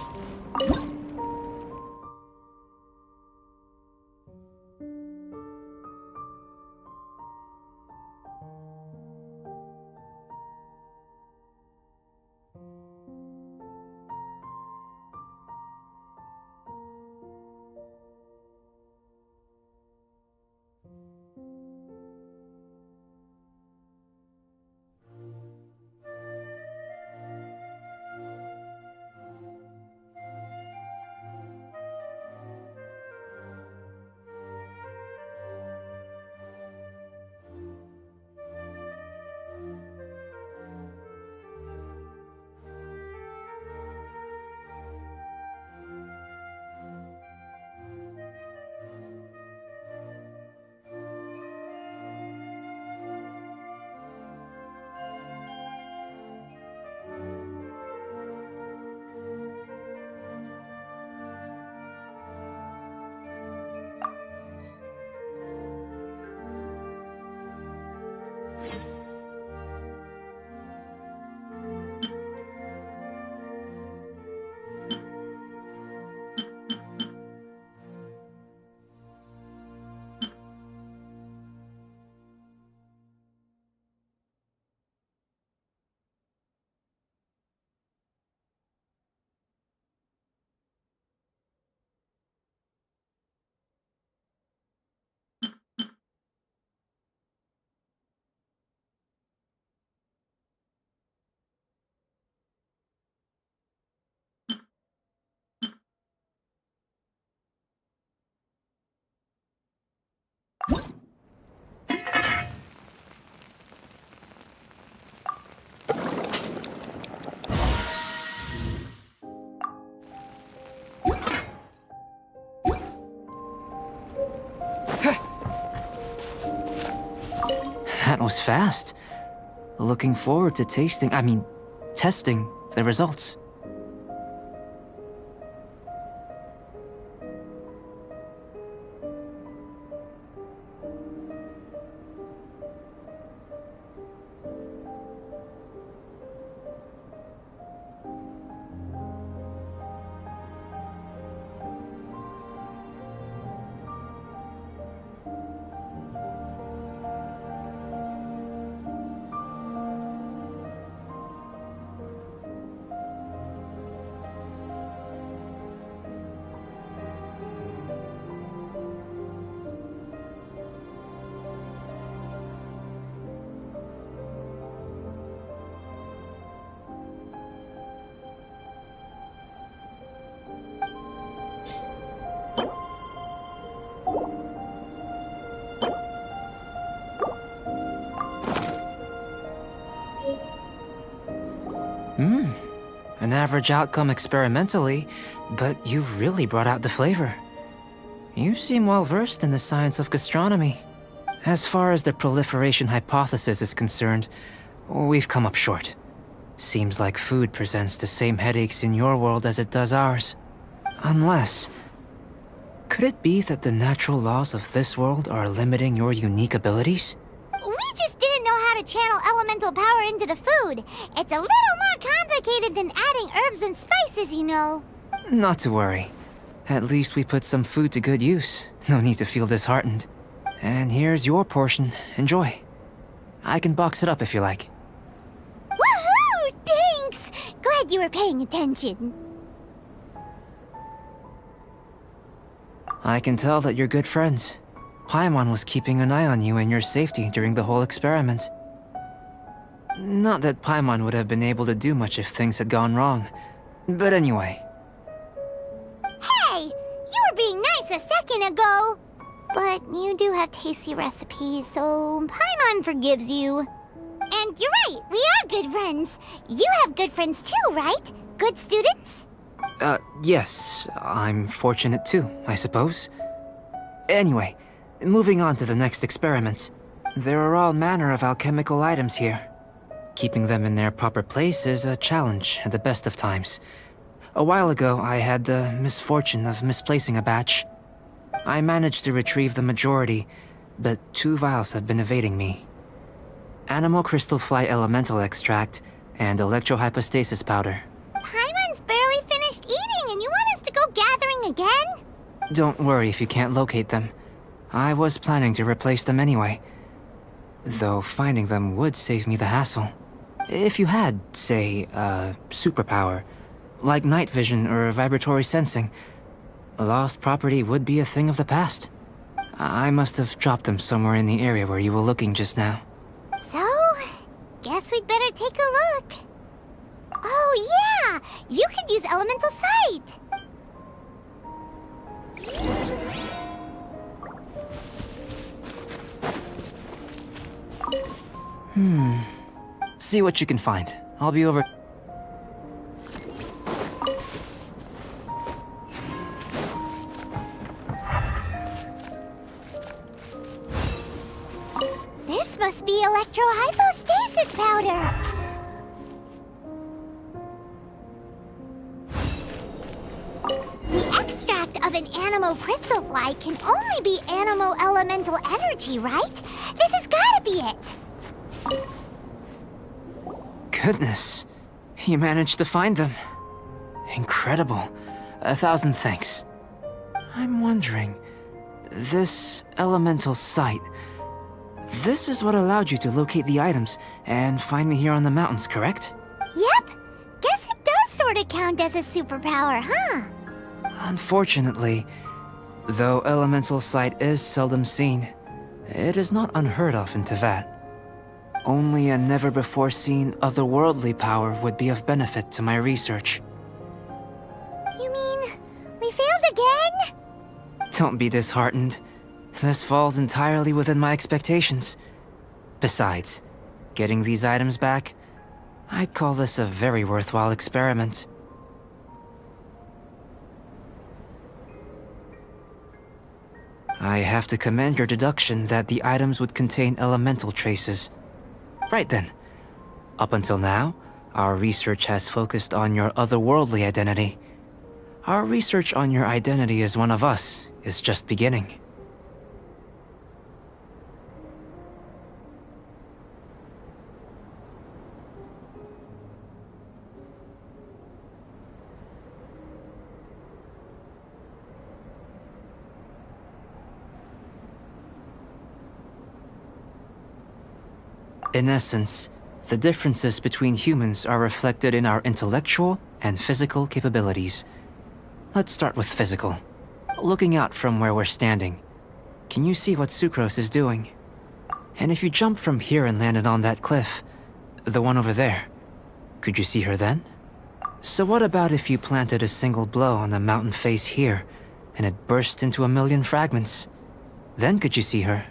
[SPEAKER 7] That was fast. Looking forward to testing the results. An average outcome experimentally, but you've really brought out the flavor. You seem well versed in the science of gastronomy. As far as the proliferation hypothesis is concerned, we've come up short. Seems like food presents the same headaches in your world as it does ours. Unless... Could it be that the natural laws of this world are limiting your unique abilities?
[SPEAKER 1] We just didn't know how to channel elemental power into the food. It's a little more complicated than adding herbs and spices, you know.
[SPEAKER 7] Not to worry. At least we put some food to good use. No need to feel disheartened. And here's your portion. Enjoy. I can box it up if you like.
[SPEAKER 1] Woohoo! Thanks! Glad you were paying attention.
[SPEAKER 7] I can tell that you're good friends. Paimon was keeping an eye on you and your safety during the whole experiment. Not that Paimon would have been able to do much if things had gone wrong. But anyway.
[SPEAKER 1] Hey! You were being nice a second ago! But you do have tasty recipes, so Paimon forgives you. And you're right, we are good friends. You have good friends too, right? Good students?
[SPEAKER 7] Yes. I'm fortunate too, I suppose. Anyway, moving on to the next experiment. There are all manner of alchemical items here. Keeping them in their proper place is a challenge at the best of times. A while ago, I had the misfortune of misplacing a batch. I managed to retrieve the majority, but 2 vials have been evading me. Animal crystal fly elemental extract and electrohypostasis powder.
[SPEAKER 1] Paimon's barely finished eating and you want us to go gathering again?
[SPEAKER 7] Don't worry if you can't locate them. I was planning to replace them anyway. Though finding them would save me the hassle. If you had, say, a superpower, like night vision or vibratory sensing, lost property would be a thing of the past. I must have dropped them somewhere in the area where you were looking just now.
[SPEAKER 1] So, guess we'd better take a look. Oh yeah! You could use elemental sight!
[SPEAKER 7] See what you can find. I'll be over...
[SPEAKER 1] This must be electrohypostasis powder! The extract of an animo crystal fly can only be animo elemental energy, right? This has gotta be it!
[SPEAKER 7] Goodness. You managed to find them. Incredible. 1,000 thanks. I'm wondering... This elemental sight... This is what allowed you to locate the items and find me here on the mountains, correct?
[SPEAKER 1] Yep! Guess it does sorta count as a superpower, huh?
[SPEAKER 7] Unfortunately, though elemental sight is seldom seen, it is not unheard of in Teyvat. Only a never-before-seen otherworldly power would be of benefit to my research.
[SPEAKER 1] You mean, we failed again?
[SPEAKER 7] Don't be disheartened. This falls entirely within my expectations. Besides, getting these items back, I'd call this a very worthwhile experiment. I have to commend your deduction that the items would contain elemental traces. Right then. Up until now, our research has focused on your otherworldly identity. Our research on your identity as one of us is just beginning. In essence, the differences between humans are reflected in our intellectual and physical capabilities. Let's start with physical. Looking out from where we're standing, can you see what Sucrose is doing? And if you jumped from here and landed on that cliff, the one over there, could you see her then? So what about if you planted a single blow on the mountain face here, and it burst into 1,000,000 fragments? Then could you see her?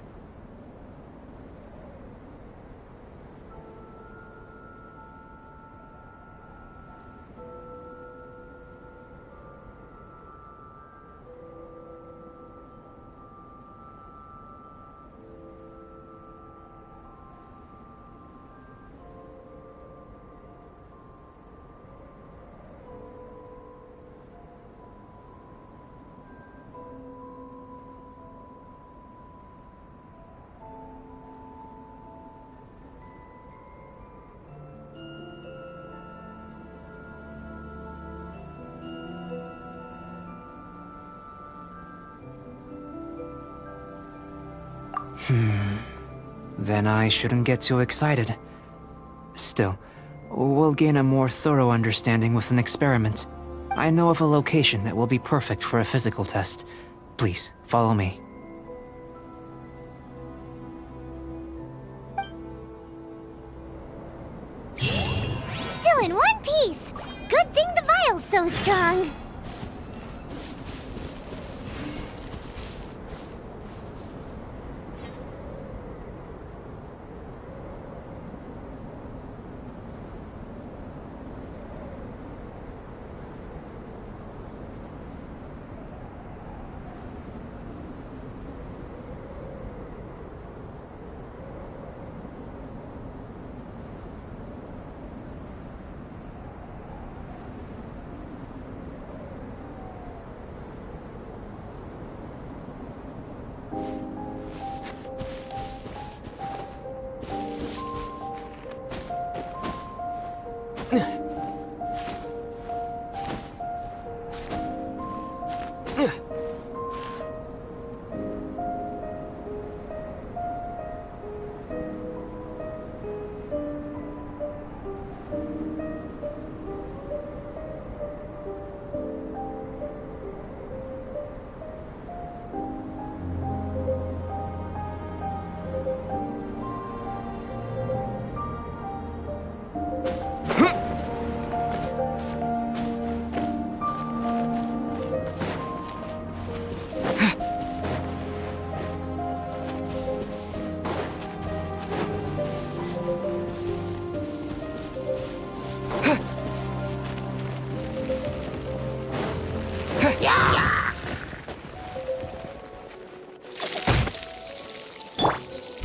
[SPEAKER 7] Then I shouldn't get too excited. Still, we'll gain a more thorough understanding with an experiment. I know of a location that will be perfect for a physical test. Please, follow me.
[SPEAKER 1] Still in one piece! Good thing the vial's so strong.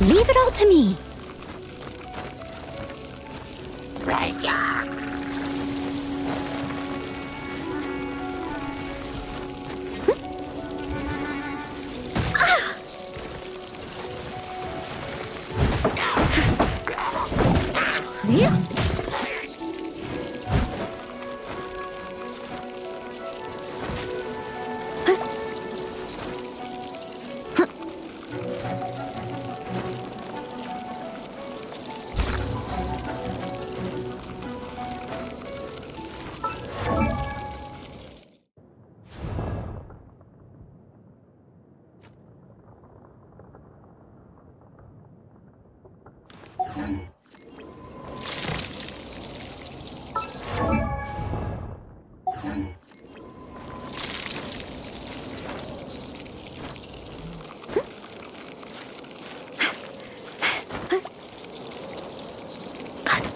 [SPEAKER 3] Leave it all to me.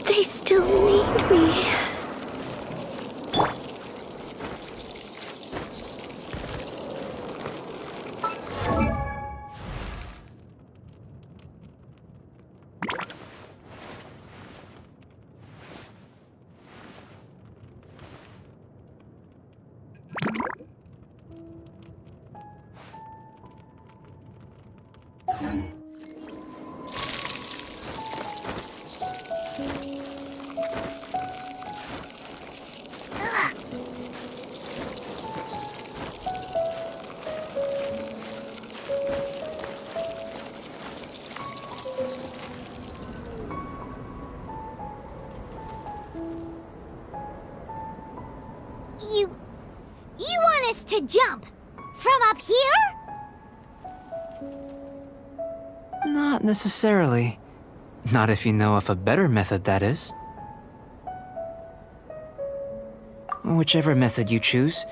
[SPEAKER 2] They still need me.
[SPEAKER 1] You want us to jump? From up here?
[SPEAKER 7] Not necessarily. Not if you know of a better method, that is. Whichever method you choose,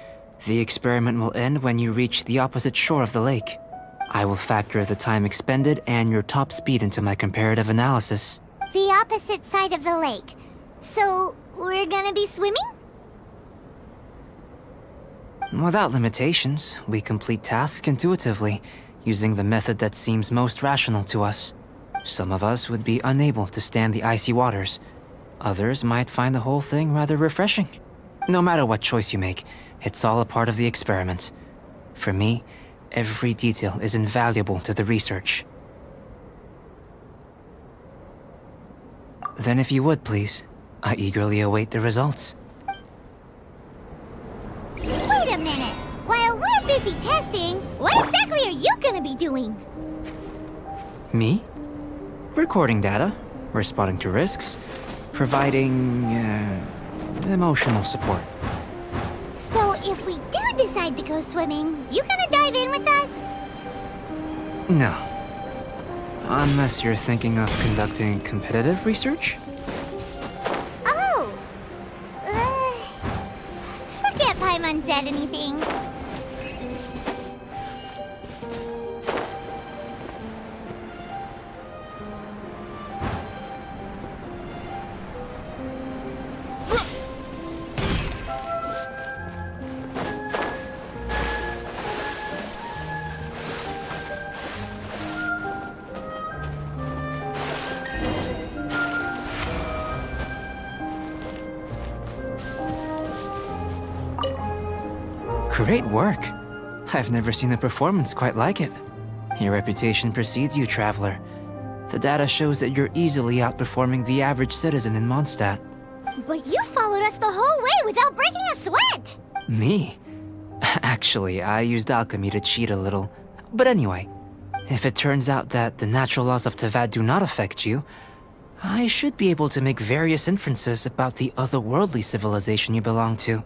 [SPEAKER 7] the experiment will end when you reach the opposite shore of the lake. I will factor the time expended and your top speed into my comparative analysis.
[SPEAKER 1] The opposite side of the lake. So, we're gonna be swimming?
[SPEAKER 7] Without limitations, we complete tasks intuitively, using the method that seems most rational to us. Some of us would be unable to stand the icy waters. Others might find the whole thing rather refreshing. No matter what choice you make, it's all a part of the experiment. For me, every detail is invaluable to the research. Then if you would, please, I eagerly await the results.
[SPEAKER 1] Wait a minute! While we're busy testing, what exactly are you gonna be doing?
[SPEAKER 7] Me? Recording data, responding to risks, providing, emotional support.
[SPEAKER 1] So if we do decide to go swimming, you gonna dive in with us?
[SPEAKER 7] No. Unless you're thinking of conducting competitive research?
[SPEAKER 1] Oh! Forget Paimon said anything.
[SPEAKER 7] Great work. I've never seen a performance quite like it. Your reputation precedes you, Traveler. The data shows that you're easily outperforming the average citizen in Mondstadt.
[SPEAKER 1] But you followed us the whole way without breaking a sweat!
[SPEAKER 7] Me? Actually, I used alchemy to cheat a little. But anyway, if it turns out that the natural laws of Tavad do not affect you, I should be able to make various inferences about the otherworldly civilization you belong to.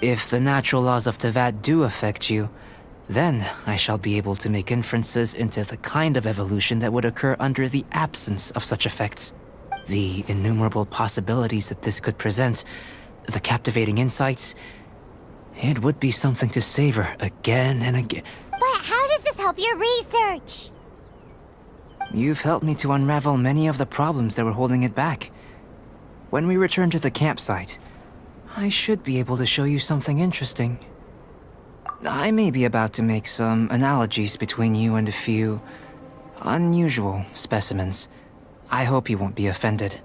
[SPEAKER 7] If the natural laws of Tavad do affect you, then I shall be able to make inferences into the kind of evolution that would occur under the absence of such effects. The innumerable possibilities that this could present, the captivating insights, it would be something to savor again and again.
[SPEAKER 1] But how does this help your research?
[SPEAKER 7] You've helped me to unravel many of the problems that were holding it back. When we return to the campsite, I should be able to show you something interesting. I may be about to make some analogies between you and a few unusual specimens. I hope you won't be offended.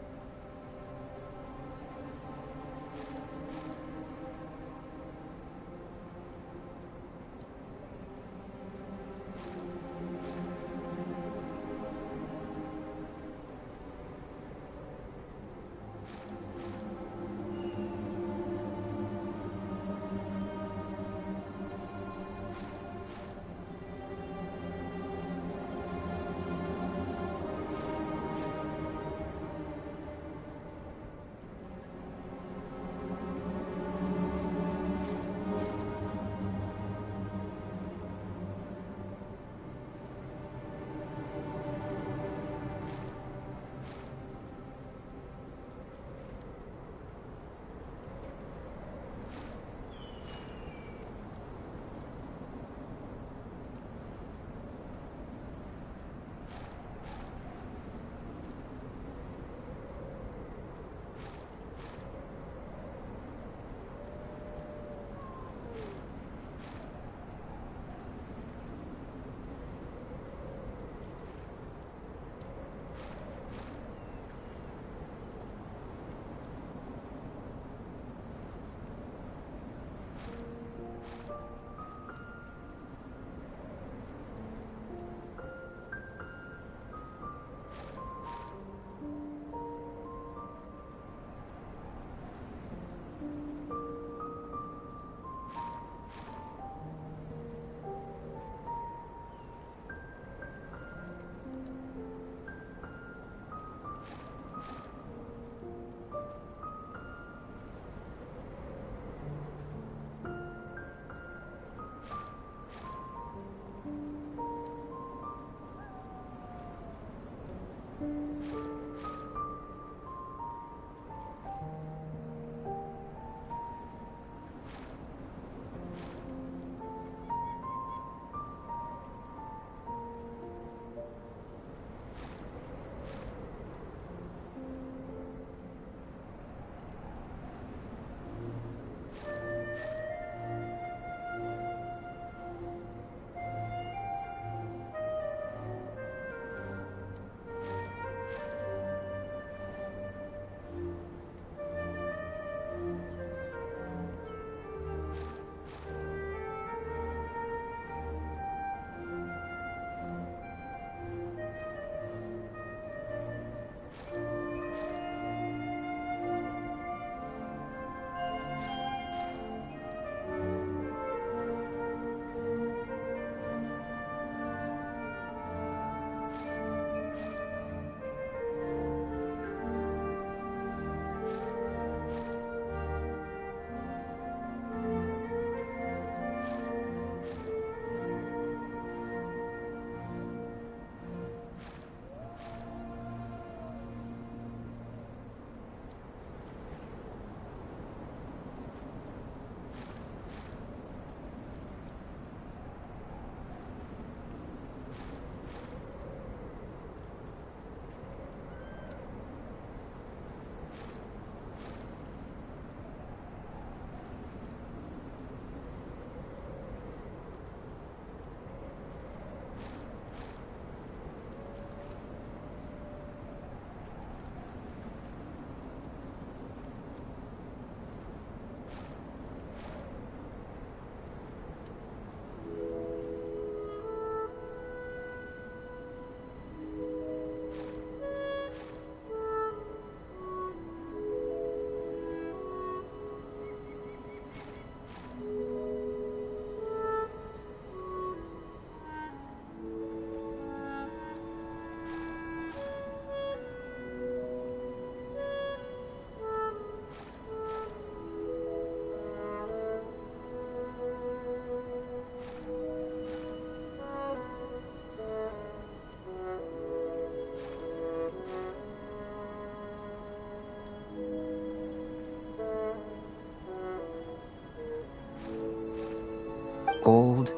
[SPEAKER 7] gold,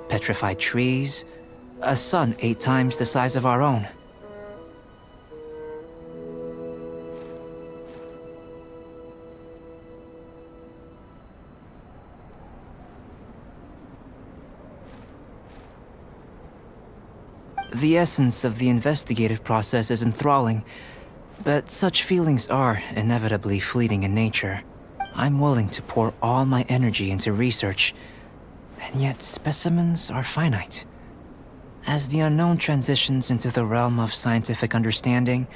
[SPEAKER 7] petrified trees, a sun 8 times the size of our own. The essence of the investigative process is enthralling, but such feelings are inevitably fleeting in nature. I'm willing to pour all my energy into research, and yet specimens are finite. As the unknown transitions into the realm of scientific understanding,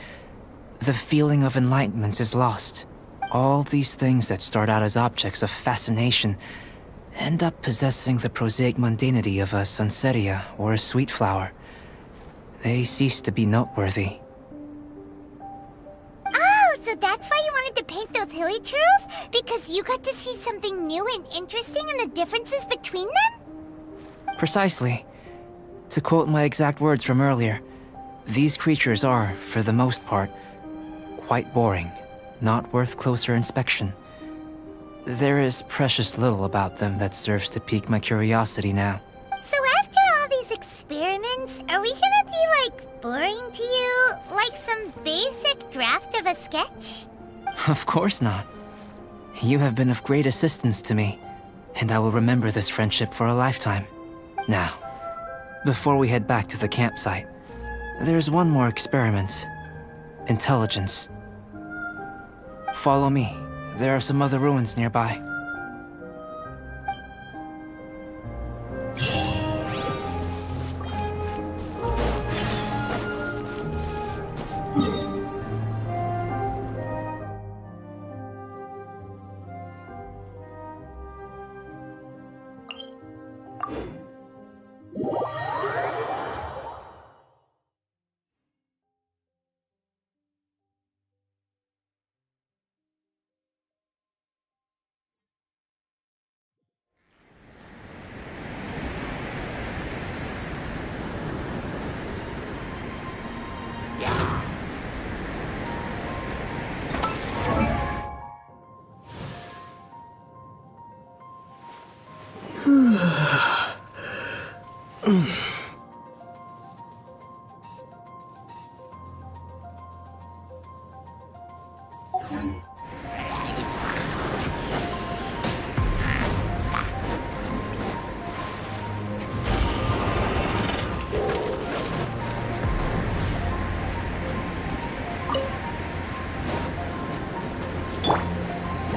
[SPEAKER 7] the feeling of enlightenment is lost. All these things that start out as objects of fascination end up possessing the prosaic mundanity of a sunsetia or a sweet flower. They cease to be noteworthy.
[SPEAKER 1] Oh, so that's why you wanted to paint those hilly turtles? Because you got to see something new and interesting in the differences between them?
[SPEAKER 7] Precisely. To quote my exact words from earlier, these creatures are, for the most part, quite boring, not worth closer inspection. There is precious little about them that serves to pique my curiosity now.
[SPEAKER 1] So after all these experiments, are we gonna be, like, boring to you? Like some basic draft of a sketch?
[SPEAKER 7] Of course not. You have been of great assistance to me, and I will remember this friendship for a lifetime. Now, before we head back to the campsite, there's one more experiment. Intelligence. Follow me. There are some other ruins nearby.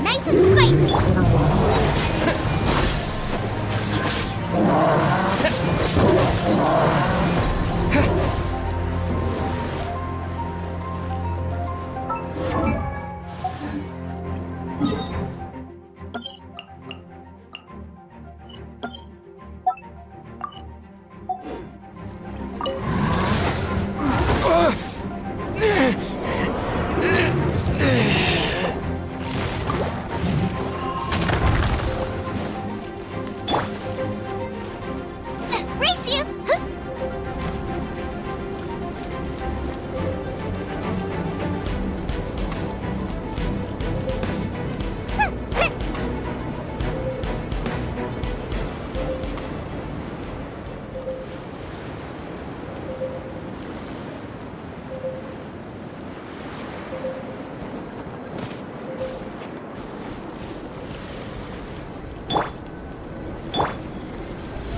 [SPEAKER 1] Nice and spicy! Race you! Huh?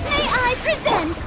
[SPEAKER 1] May I present?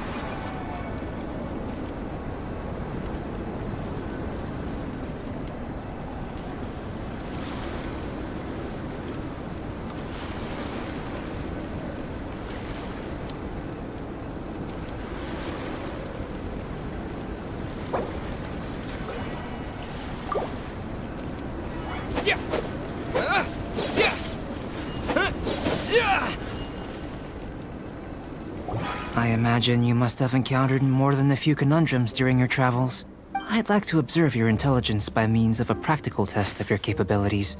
[SPEAKER 7] I imagine you must have encountered more than a few conundrums during your travels. I'd like to observe your intelligence by means of a practical test of your capabilities,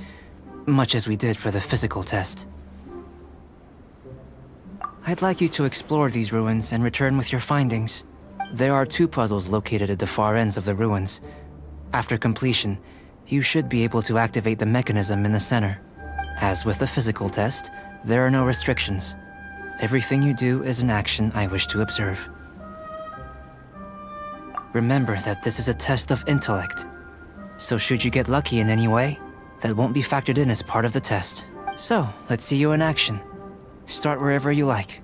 [SPEAKER 7] much as we did for the physical test. I'd like you to explore these ruins and return with your findings. There are 2 puzzles located at the far ends of the ruins. After completion, you should be able to activate the mechanism in the center. As with the physical test, there are no restrictions. Everything you do is an action I wish to observe. Remember that this is a test of intellect. So should you get lucky in any way, that won't be factored in as part of the test. So, let's see you in action. Start wherever you like.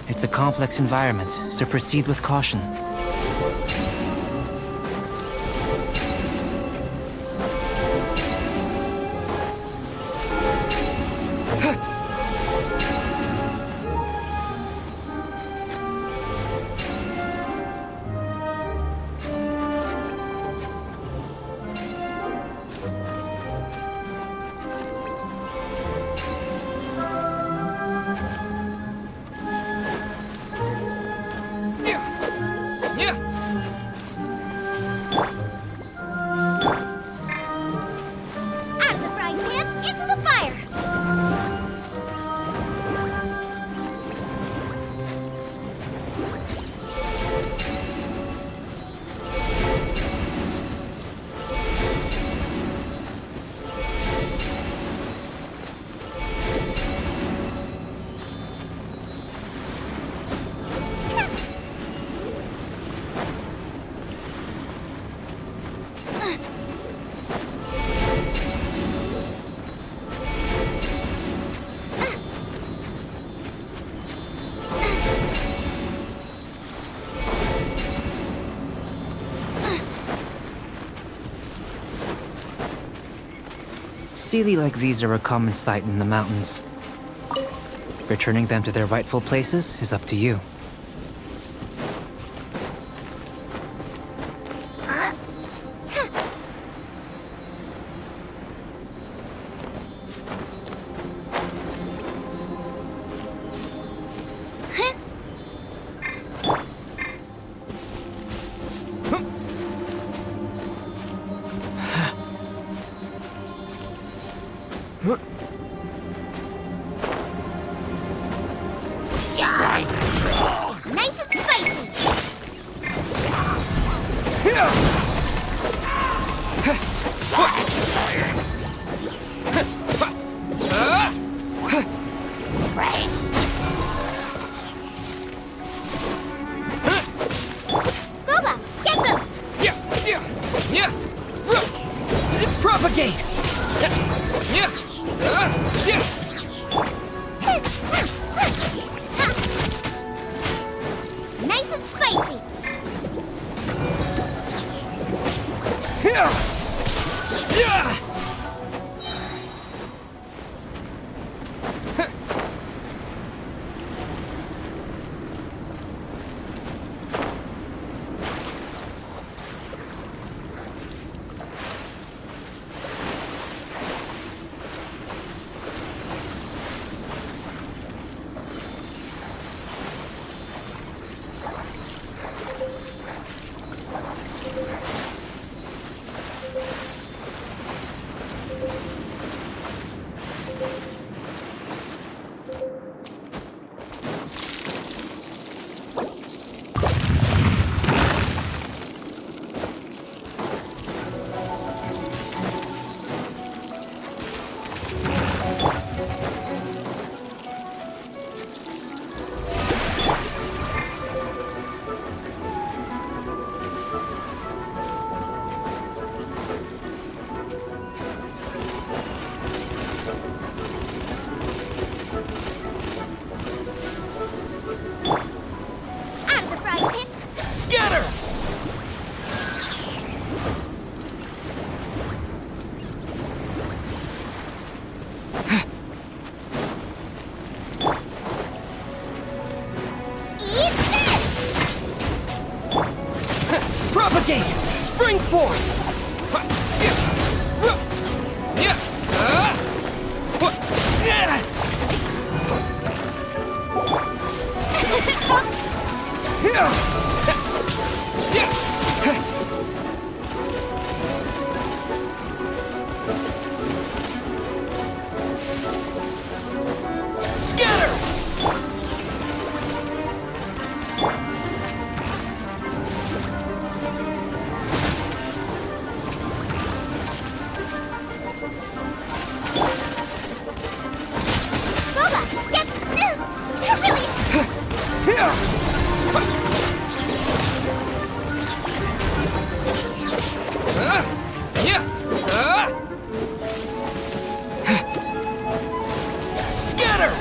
[SPEAKER 7] It's a complex environment, so proceed with caution.
[SPEAKER 1] Out of the frying pan, into the fire!
[SPEAKER 7] Sealy like these are a common sight in the mountains. Returning them to their rightful places is up to you.
[SPEAKER 1] Nice and spicy! Gooba, get them!
[SPEAKER 4] Propagate!
[SPEAKER 1] Nice and spicy! Out of the frying pan!
[SPEAKER 4] Scatter!
[SPEAKER 1] Eat this!
[SPEAKER 4] Propagate! Spring forth! Scatter! Scatter!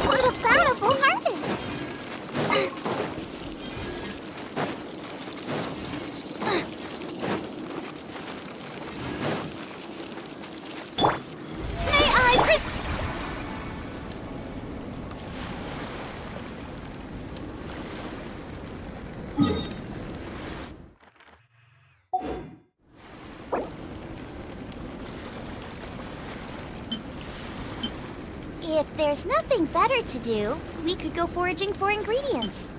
[SPEAKER 1] What a bountiful harvest! May I If there's nothing better to do, we could go foraging for ingredients.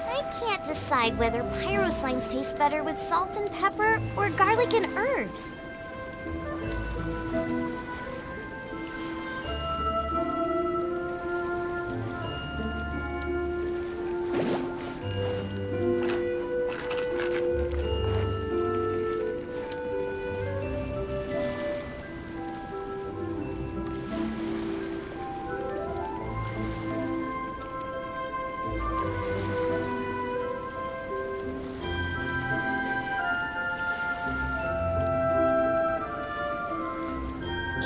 [SPEAKER 1] I can't decide whether pyro slimes taste better with salt and pepper or garlic and herbs.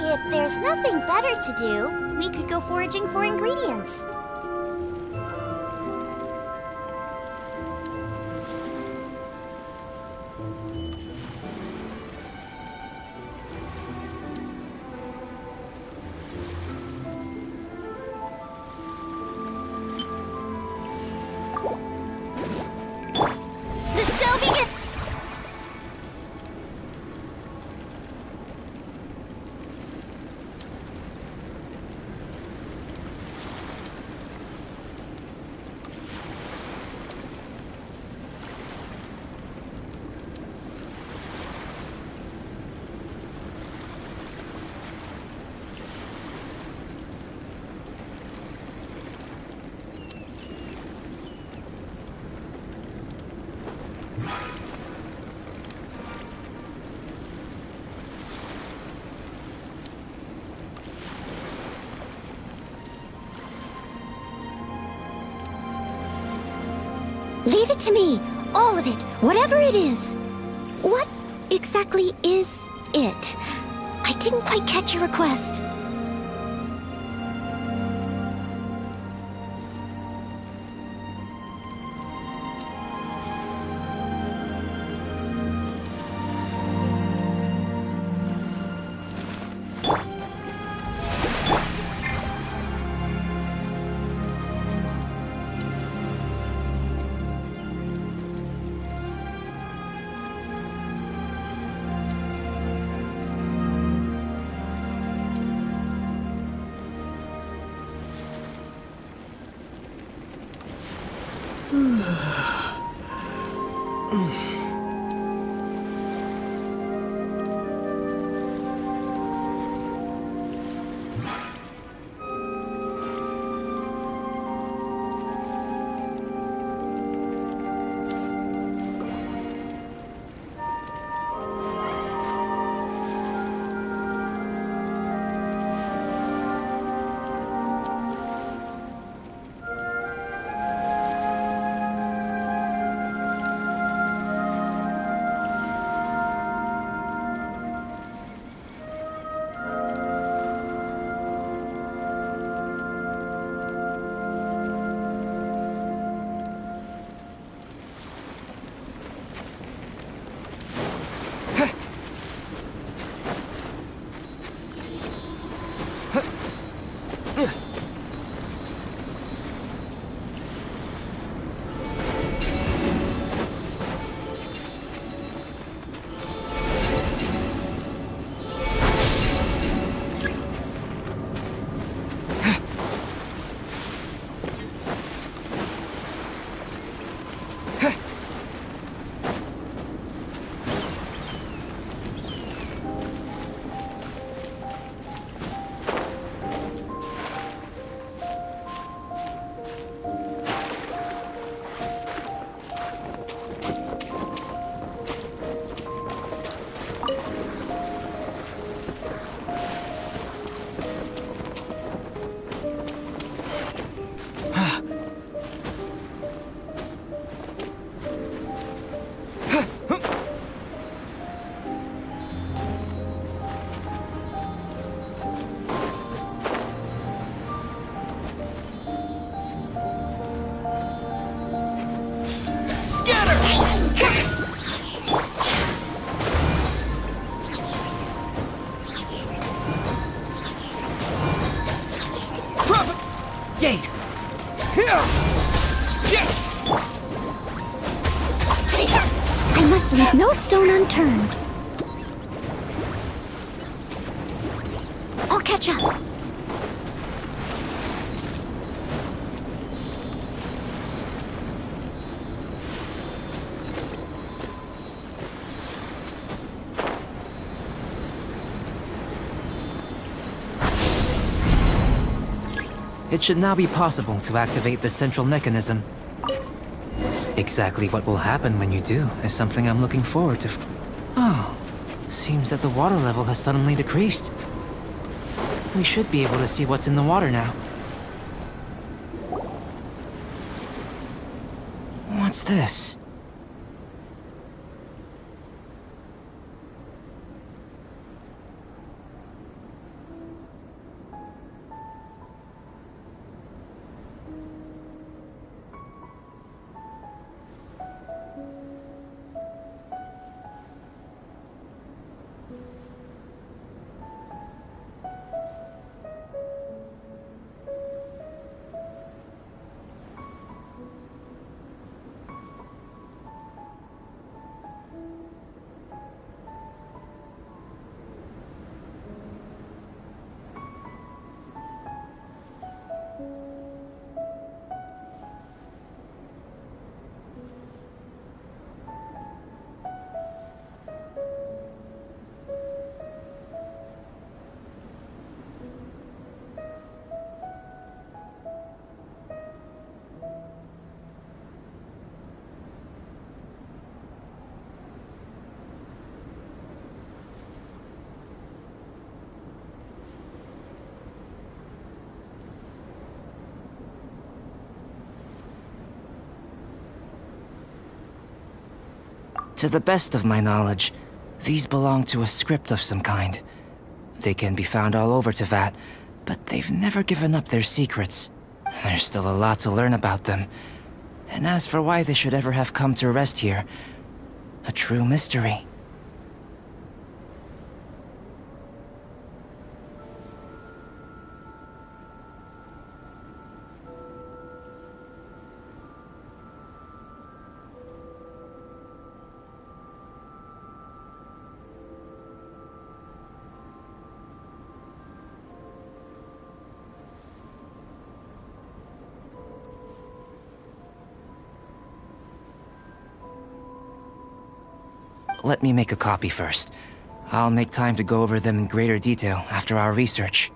[SPEAKER 1] If there's nothing better to do, we could go foraging for ingredients. The show begins!
[SPEAKER 2] Leave it to me. All of it. Whatever it is. What exactly is it? I didn't quite catch your request.
[SPEAKER 7] gate!
[SPEAKER 2] I must leave no stone unturned. I'll catch up.
[SPEAKER 7] It should now be possible to activate the central mechanism. Exactly what will happen when you do is something I'm looking forward to. Oh, seems that the water level has suddenly decreased. We should be able to see what's in the water now. What's this? To the best of my knowledge, these belong to a script of some kind. They can be found all over Teyvat, but they've never given up their secrets. There's still a lot to learn about them. And as for why they should ever have come to rest here, a true mystery. Let me make a copy first. I'll make time to go over them in greater detail after our research.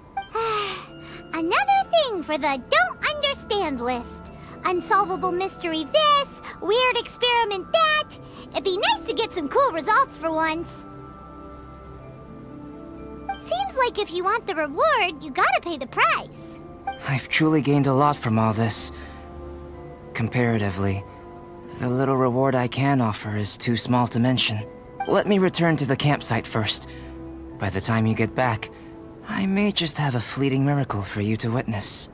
[SPEAKER 1] Another thing for the don't understand list. Unsolvable mystery this, weird experiment that. It'd be nice to get some cool results for once. Seems like if you want the reward, you gotta pay the price.
[SPEAKER 7] I've truly gained a lot from all this. Comparatively, the little reward I can offer is too small to mention. Let me return to the campsite first. By the time you get back, I may just have a fleeting miracle for you to witness.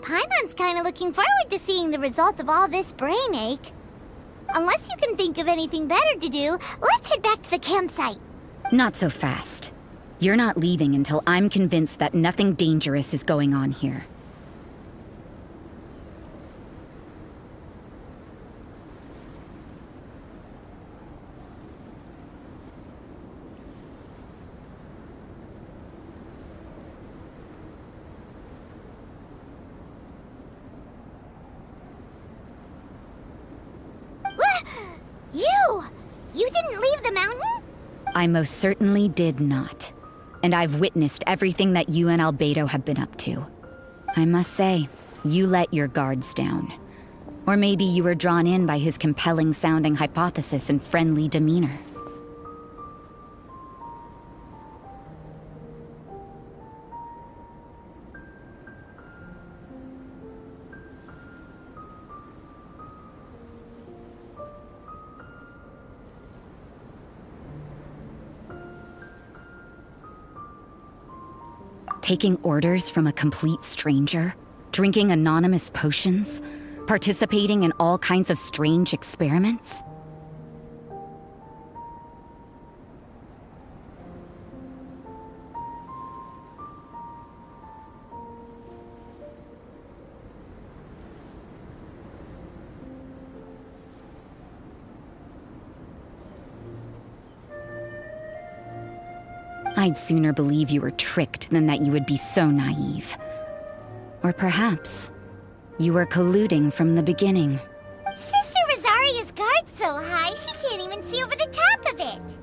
[SPEAKER 1] Paimon's kinda looking forward to seeing the results of all this brain ache. Unless you can think of anything better to do, let's head back to the campsite.
[SPEAKER 3] Not so fast. You're not leaving until I'm convinced that nothing dangerous is going on here.
[SPEAKER 1] You didn't leave the mountain?
[SPEAKER 3] I most certainly did not. And I've witnessed everything that you and Albedo have been up to. I must say, you let your guards down. Or maybe you were drawn in by his compelling-sounding hypothesis and friendly demeanor. Taking orders from a complete stranger, drinking anonymous potions, participating in all kinds of strange experiments. I'd sooner believe you were tricked than that you would be so naive. Or perhaps, you were colluding from the beginning.
[SPEAKER 1] Sister Rosaria's guard's so high, she can't even see over the top of it.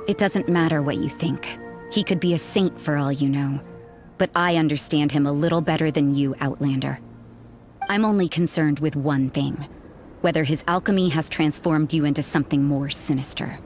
[SPEAKER 3] It doesn't matter what you think. He could be a saint for all you know. But I understand him a little better than you, Outlander. I'm only concerned with one thing. Whether his alchemy has transformed you into something more sinister.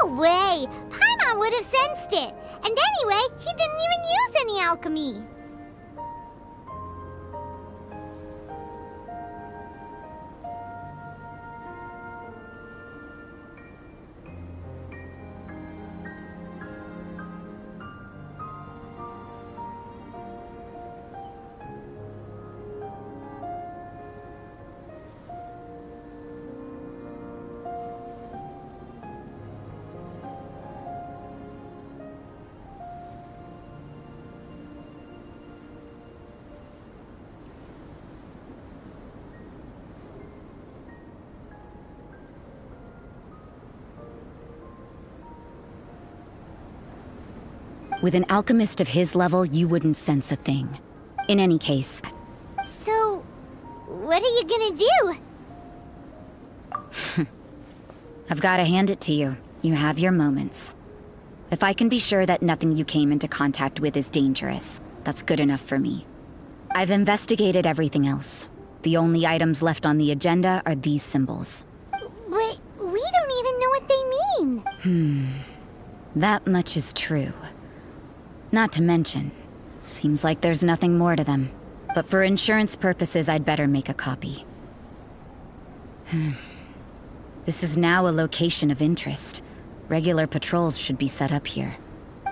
[SPEAKER 1] No way! Paimon would have sensed it! And anyway, he didn't even use any alchemy!
[SPEAKER 3] With an alchemist of his level, you wouldn't sense a thing. In any case...
[SPEAKER 1] So, what are you gonna do?
[SPEAKER 3] I've gotta hand it to you. You have your moments. If I can be sure that nothing you came into contact with is dangerous, that's good enough for me. I've investigated everything else. The only items left on the agenda are these symbols.
[SPEAKER 1] But we don't even know what they mean.
[SPEAKER 3] That much is true. Not to mention, seems like there's nothing more to them. But for insurance purposes, I'd better make a copy. This is now a location of interest. Regular patrols should be set up here.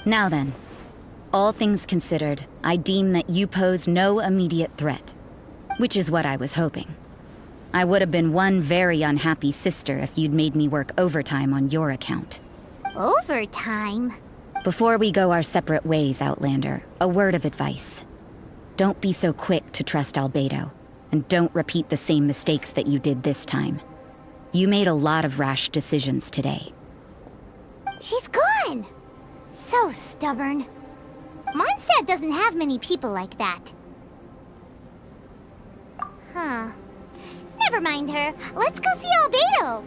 [SPEAKER 3] Now then, all things considered, I deem that you pose no immediate threat. Which is what I was hoping. I would have been one very unhappy sister if you'd made me work overtime on your account.
[SPEAKER 1] Overtime?
[SPEAKER 3] Before we go our separate ways, Outlander, a word of advice. Don't be so quick to trust Albedo, and don't repeat the same mistakes that you did this time. You made a lot of rash decisions today.
[SPEAKER 1] She's gone! So stubborn. Mondstadt doesn't have many people like that. Huh. Never mind her. Let's go see Albedo!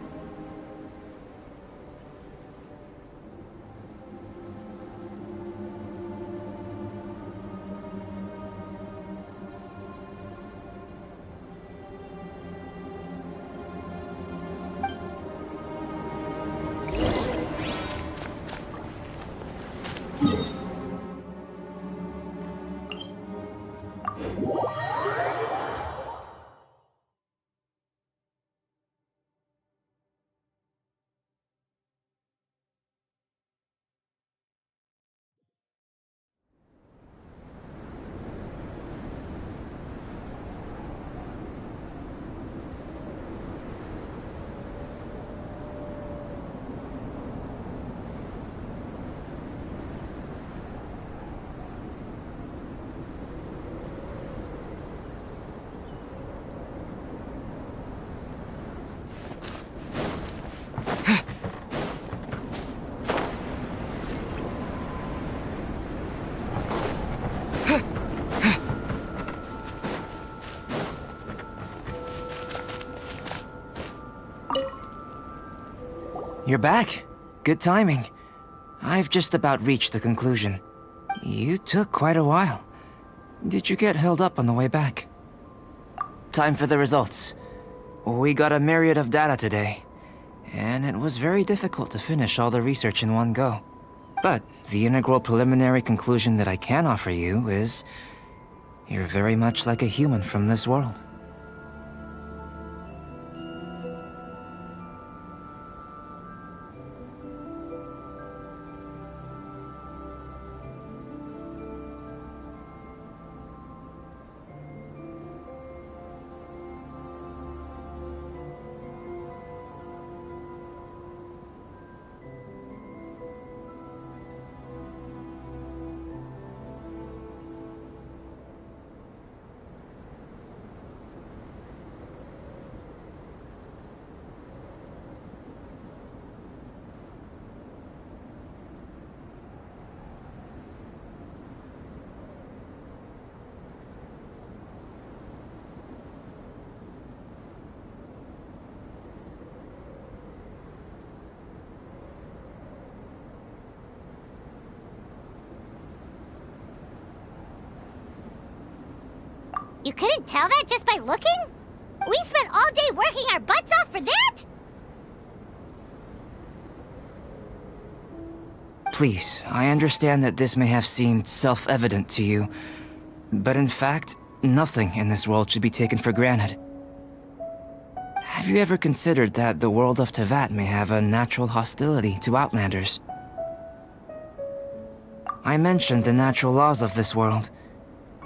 [SPEAKER 7] You're back. Good timing. I've just about reached the conclusion. You took quite a while. Did you get held up on the way back? Time for the results. We got a myriad of data today, and it was very difficult to finish all the research in one go. But the integral preliminary conclusion that I can offer you is you're very much like a human from this world.
[SPEAKER 1] You couldn't tell that just by looking? We spent all day working our butts off for that?
[SPEAKER 7] Please, I understand that this may have seemed self-evident to you, but in fact, nothing in this world should be taken for granted. Have you ever considered that the world of Teyvat may have a natural hostility to Outlanders? I mentioned the natural laws of this world.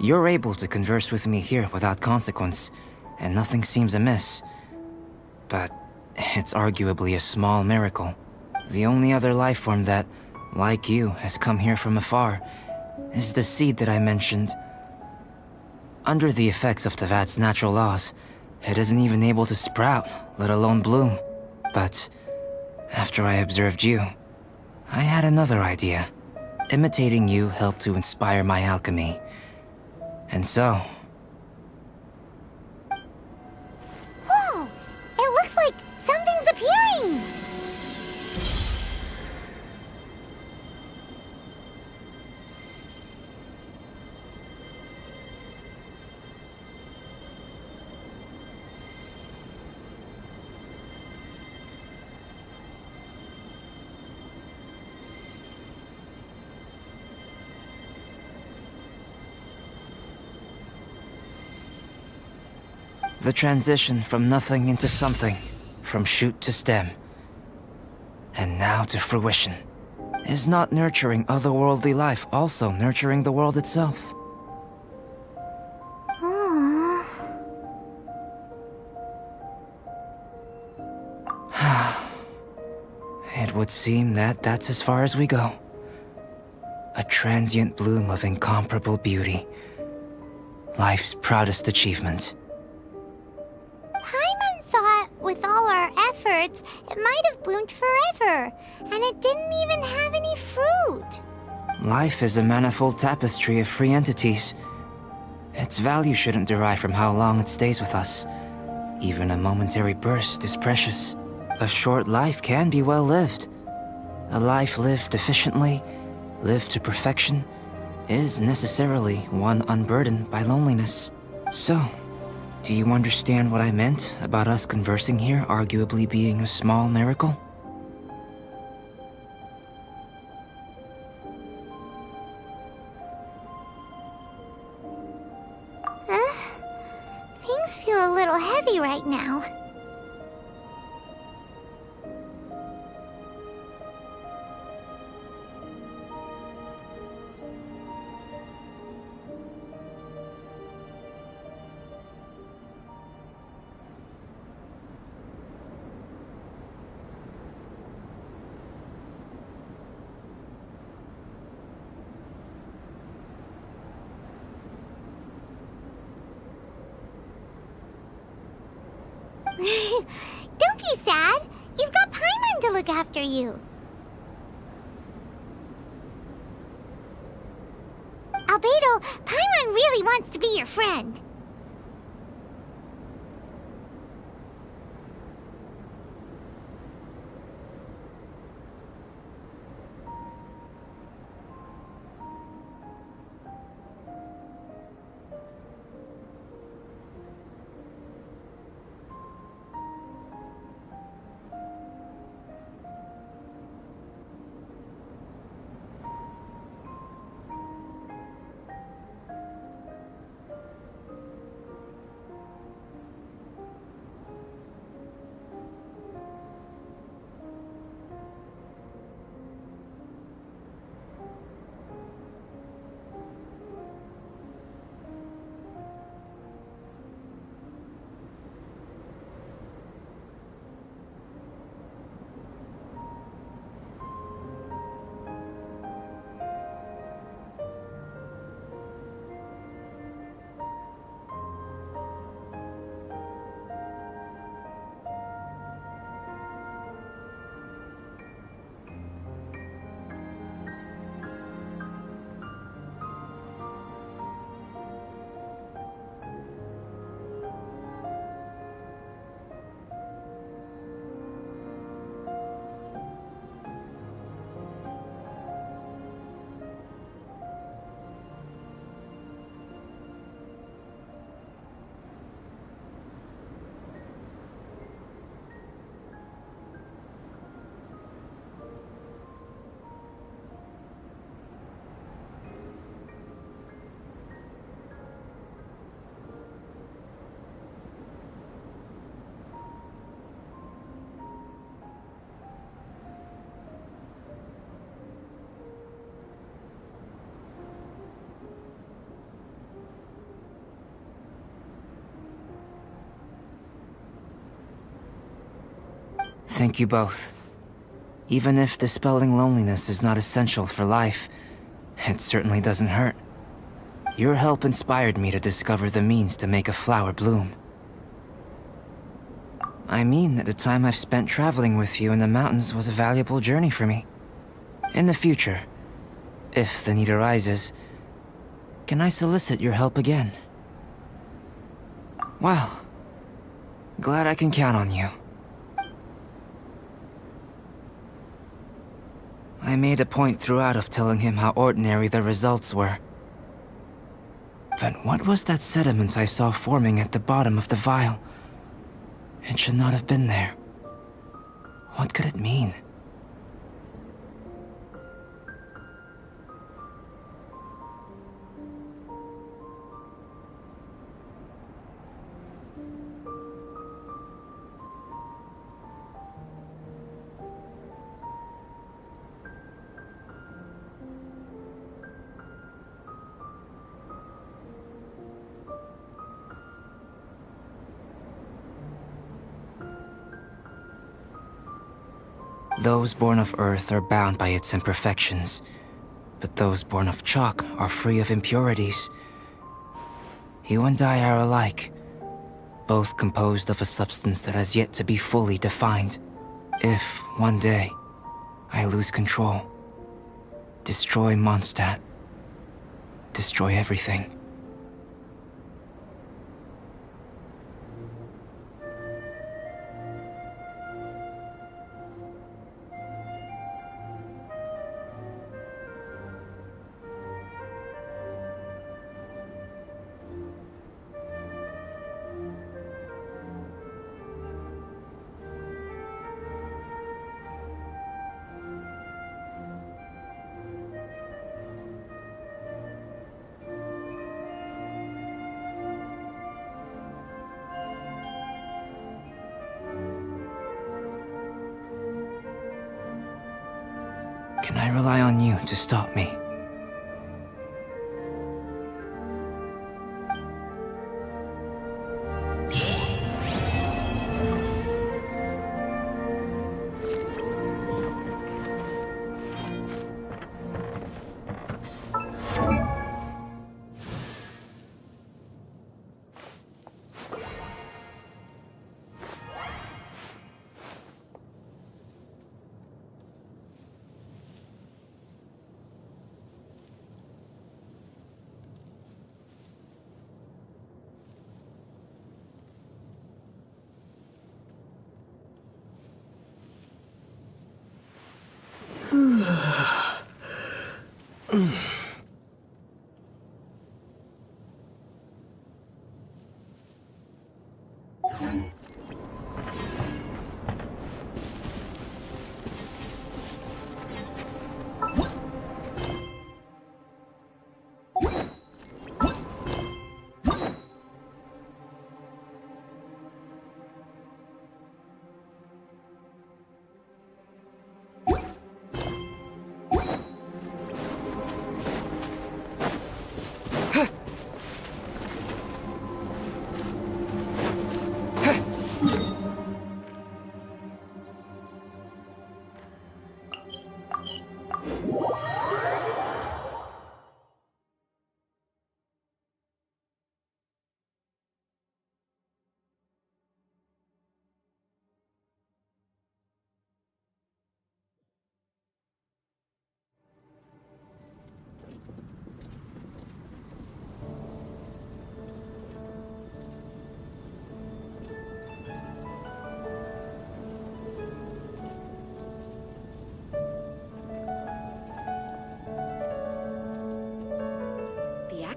[SPEAKER 7] You're able to converse with me here without consequence, and nothing seems amiss. But it's arguably a small miracle. The only other life form that, like you, has come here from afar is the seed that I mentioned. Under the effects of Teyvat's natural laws, it isn't even able to sprout, let alone bloom. But after I observed you, I had another idea. Imitating you helped to inspire my alchemy. And so...
[SPEAKER 1] Whoa! It looks like something's appearing!
[SPEAKER 7] The transition from nothing into something, from shoot to stem, and now to fruition. Is not nurturing otherworldly life also nurturing the world itself?
[SPEAKER 1] Aww.
[SPEAKER 7] It would seem that that's as far as we go. A transient bloom of incomparable beauty. Life's proudest achievement.
[SPEAKER 1] Paimon thought, with all our efforts, it might have bloomed forever, and it didn't even have any fruit.
[SPEAKER 7] Life is a manifold tapestry of free entities. Its value shouldn't derive from how long it stays with us. Even a momentary burst is precious. A short life can be well lived. A life lived efficiently, lived to perfection, is necessarily one unburdened by loneliness. So, do you understand what I meant about us conversing here arguably being a small miracle?
[SPEAKER 1] Things feel a little heavy right now. Don't be sad. You've got Paimon to look after you. Albedo, Paimon really wants to be your friend.
[SPEAKER 7] Thank you both. Even if dispelling loneliness is not essential for life, it certainly doesn't hurt. Your help inspired me to discover the means to make a flower bloom. I mean that the time I've spent traveling with you in the mountains was a valuable journey for me. In the future, if the need arises, can I solicit your help again? Well, glad I can count on you. I made a point throughout of telling him how ordinary the results were. But what was that sediment I saw forming at the bottom of the vial? It should not have been there. What could it mean? Those born of Earth are bound by its imperfections, but those born of chalk are free of impurities. You and I are alike, both composed of a substance that has yet to be fully defined. If, one day, I lose control, destroy Mondstadt, destroy everything. Can I rely on you to stop me?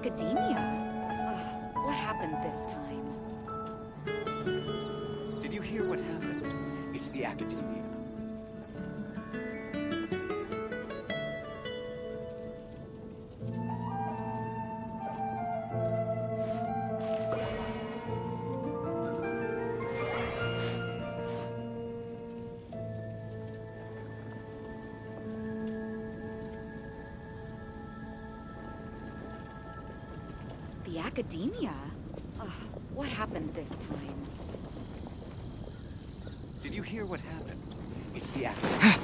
[SPEAKER 3] Academia? Ugh, what happened this time?
[SPEAKER 9] Did you hear what happened? It's the Academia.
[SPEAKER 3] The Academia? Ugh, what happened this time?
[SPEAKER 9] Did you hear what happened? It's the Academia.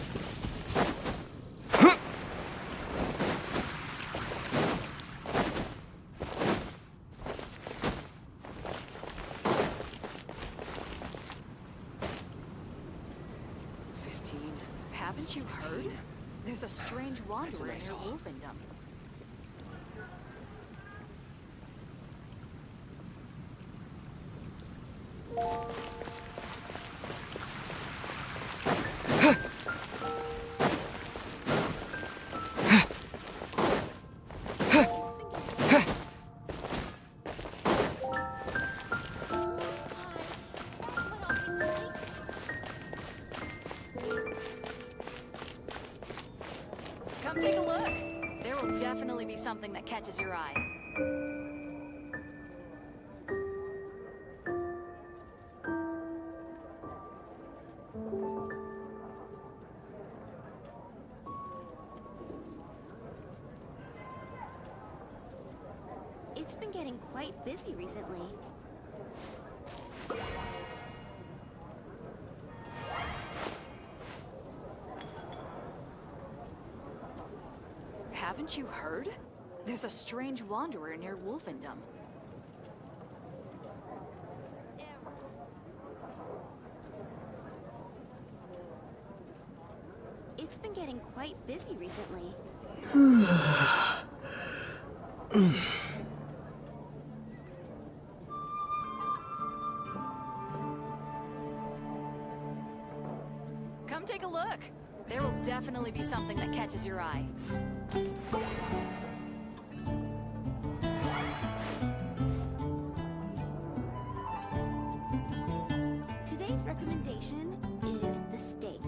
[SPEAKER 10] Haven't you heard? There's a strange wanderer
[SPEAKER 9] nice
[SPEAKER 10] near
[SPEAKER 9] haul.
[SPEAKER 10] Wolfendom. Come take a look. There will definitely be something that catches your eye.
[SPEAKER 1] It's been getting quite busy recently.
[SPEAKER 10] Haven't you heard? There's a strange wanderer near Wolfendom.
[SPEAKER 2] It's been getting quite busy recently.
[SPEAKER 10] Come take a look. There will definitely be something that catches your eye.
[SPEAKER 2] Today's recommendation is the steak.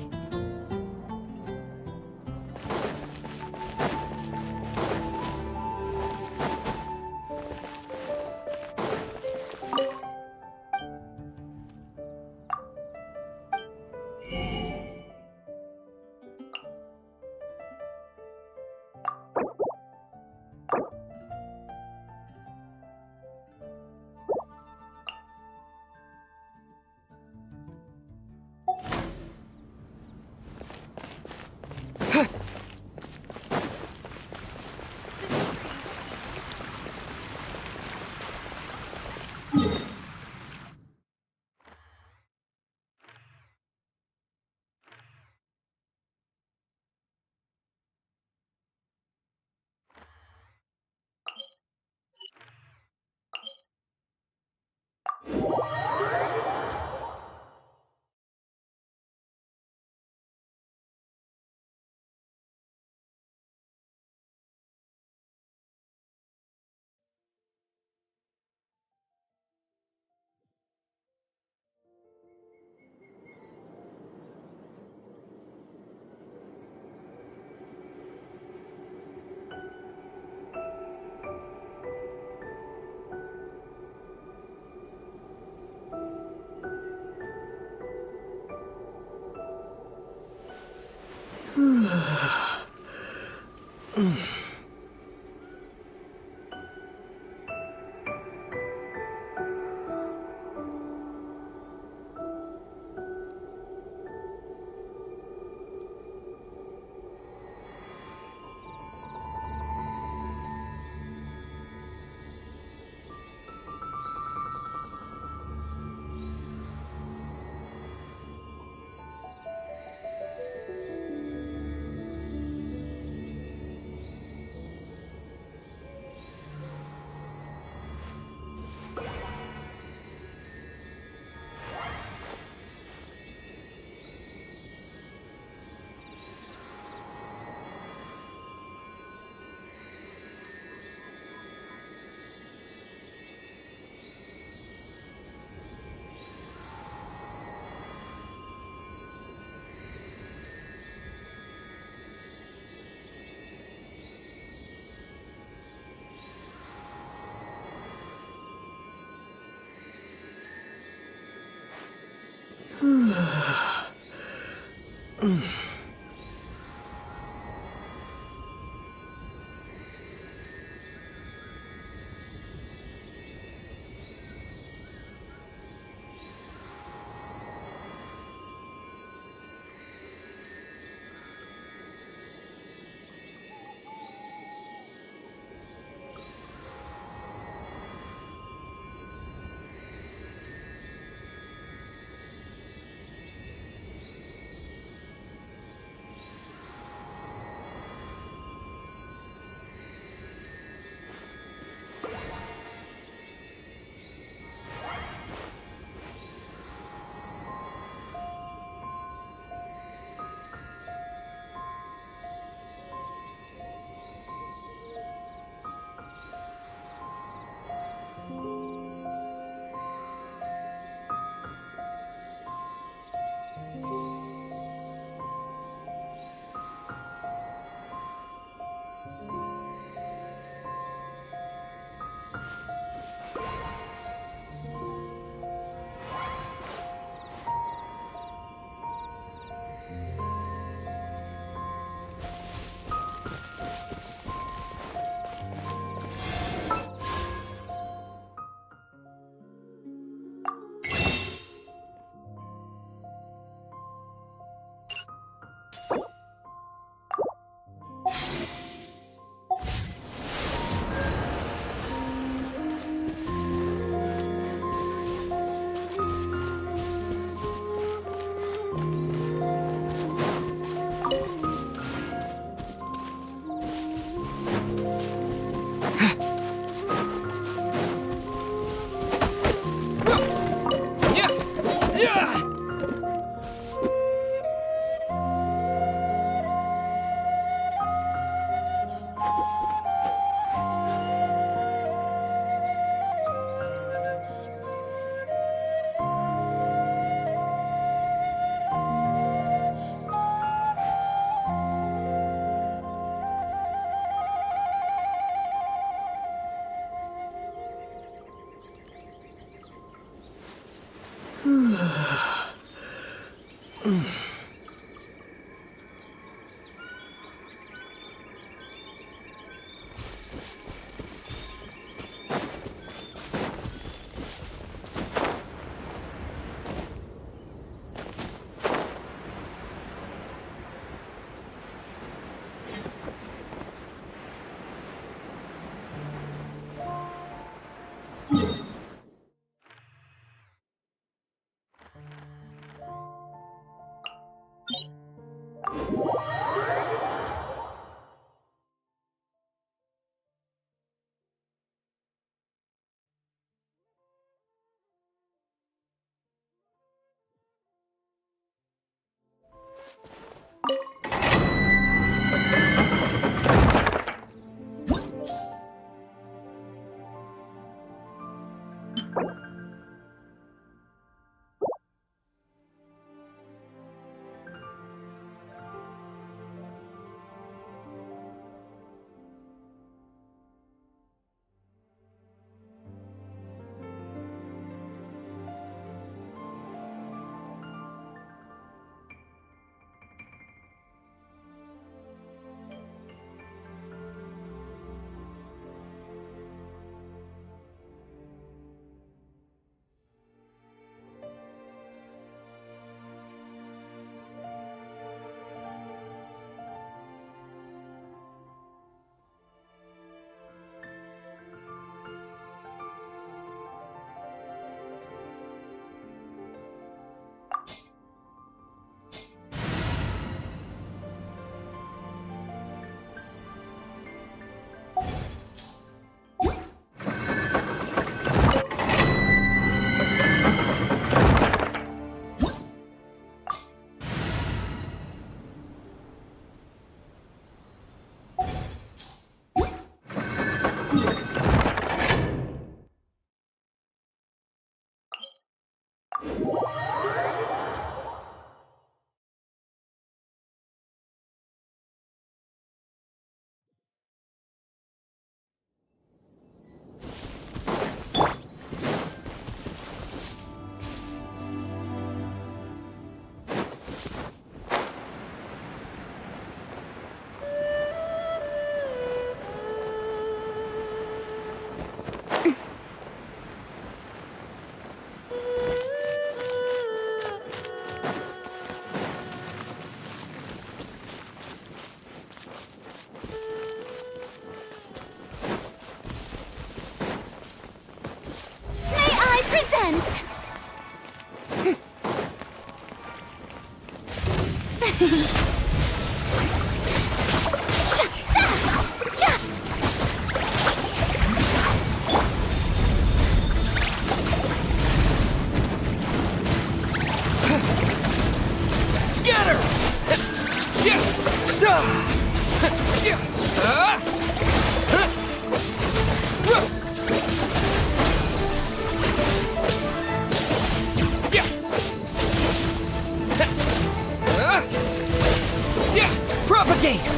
[SPEAKER 4] Propagate!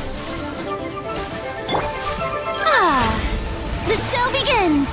[SPEAKER 2] The show begins!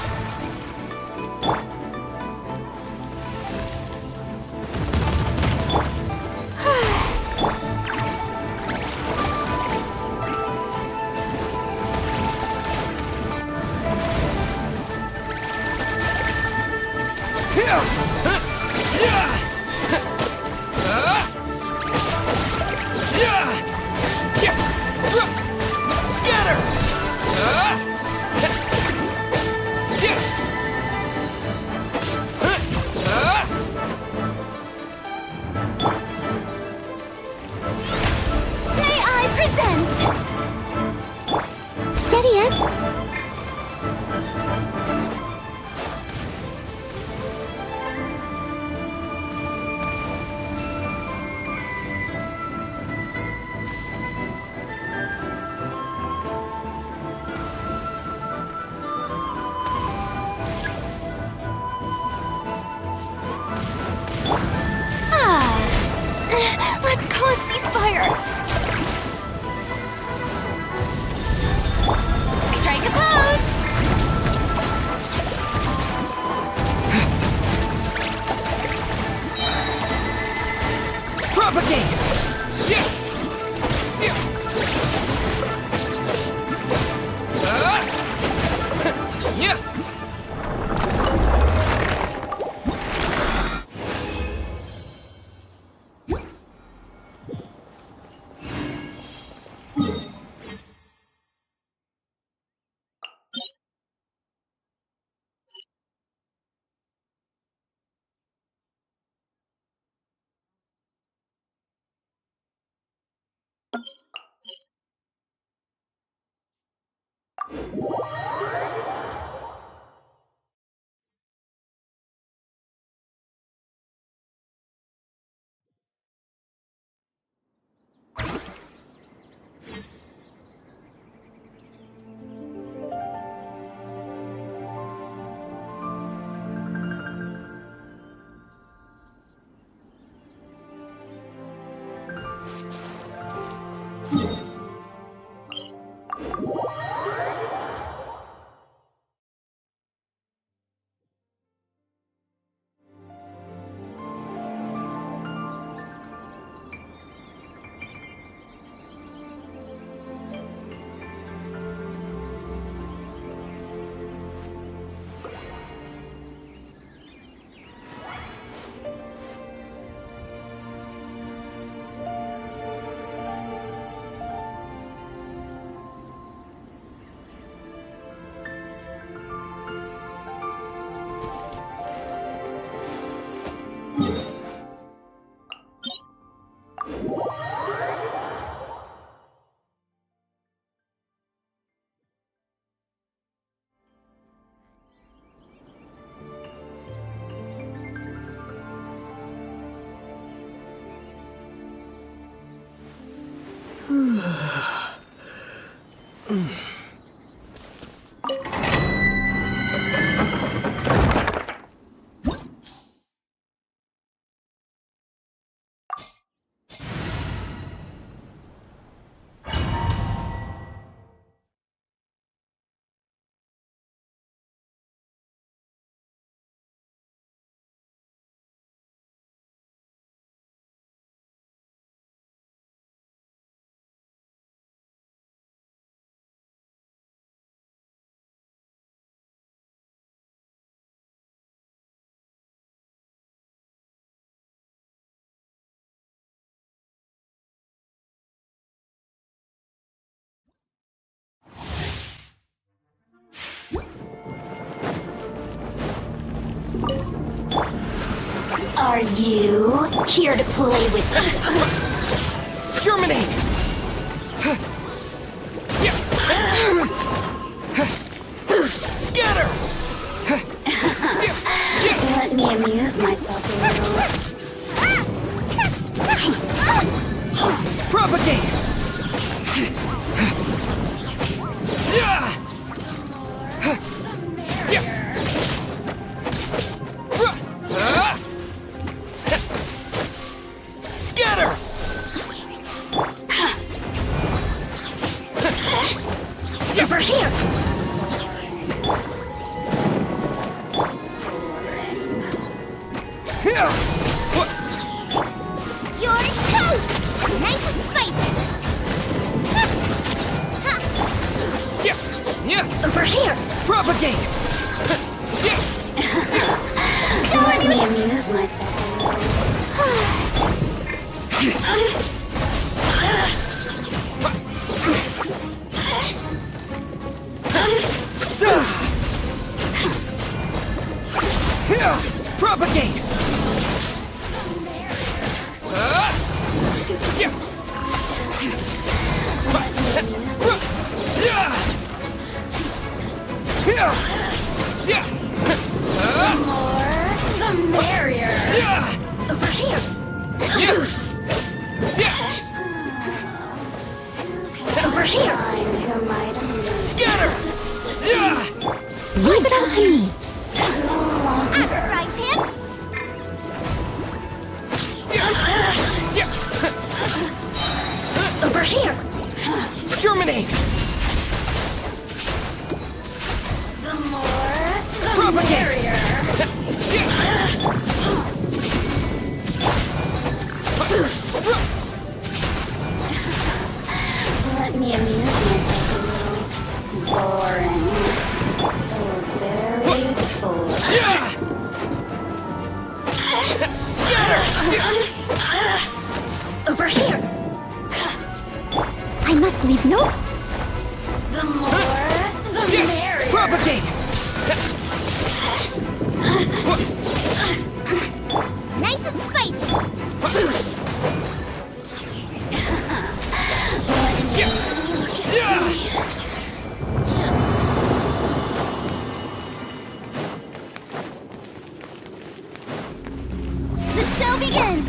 [SPEAKER 2] Let's call a ceasefire! Strike a pose!
[SPEAKER 4] Propagate! Yeah! Yeah! Yeah!
[SPEAKER 2] Are you here to play with me?
[SPEAKER 4] Germinate! Scatter!
[SPEAKER 2] Let me amuse myself a little.
[SPEAKER 4] Propagate! Scatter!
[SPEAKER 2] Over here!
[SPEAKER 1] You're toast! Nice and spicy!
[SPEAKER 2] Over here!
[SPEAKER 4] Propagate!
[SPEAKER 2] Let me amuse myself a little.
[SPEAKER 4] Propagate!
[SPEAKER 2] The more, the merrier. Over here. Over here.
[SPEAKER 4] Scatter!
[SPEAKER 2] Leave it up to me.
[SPEAKER 1] Right, Pip?
[SPEAKER 2] Over here.
[SPEAKER 4] Germinate!
[SPEAKER 2] The more, the
[SPEAKER 4] Propagate!
[SPEAKER 2] merrier. Let me amuse myself a little. Boring. So very boring.
[SPEAKER 1] Over here! I must leave no...
[SPEAKER 2] The more, the merrier.
[SPEAKER 4] Propagate!
[SPEAKER 1] Nice and spicy! The show begins!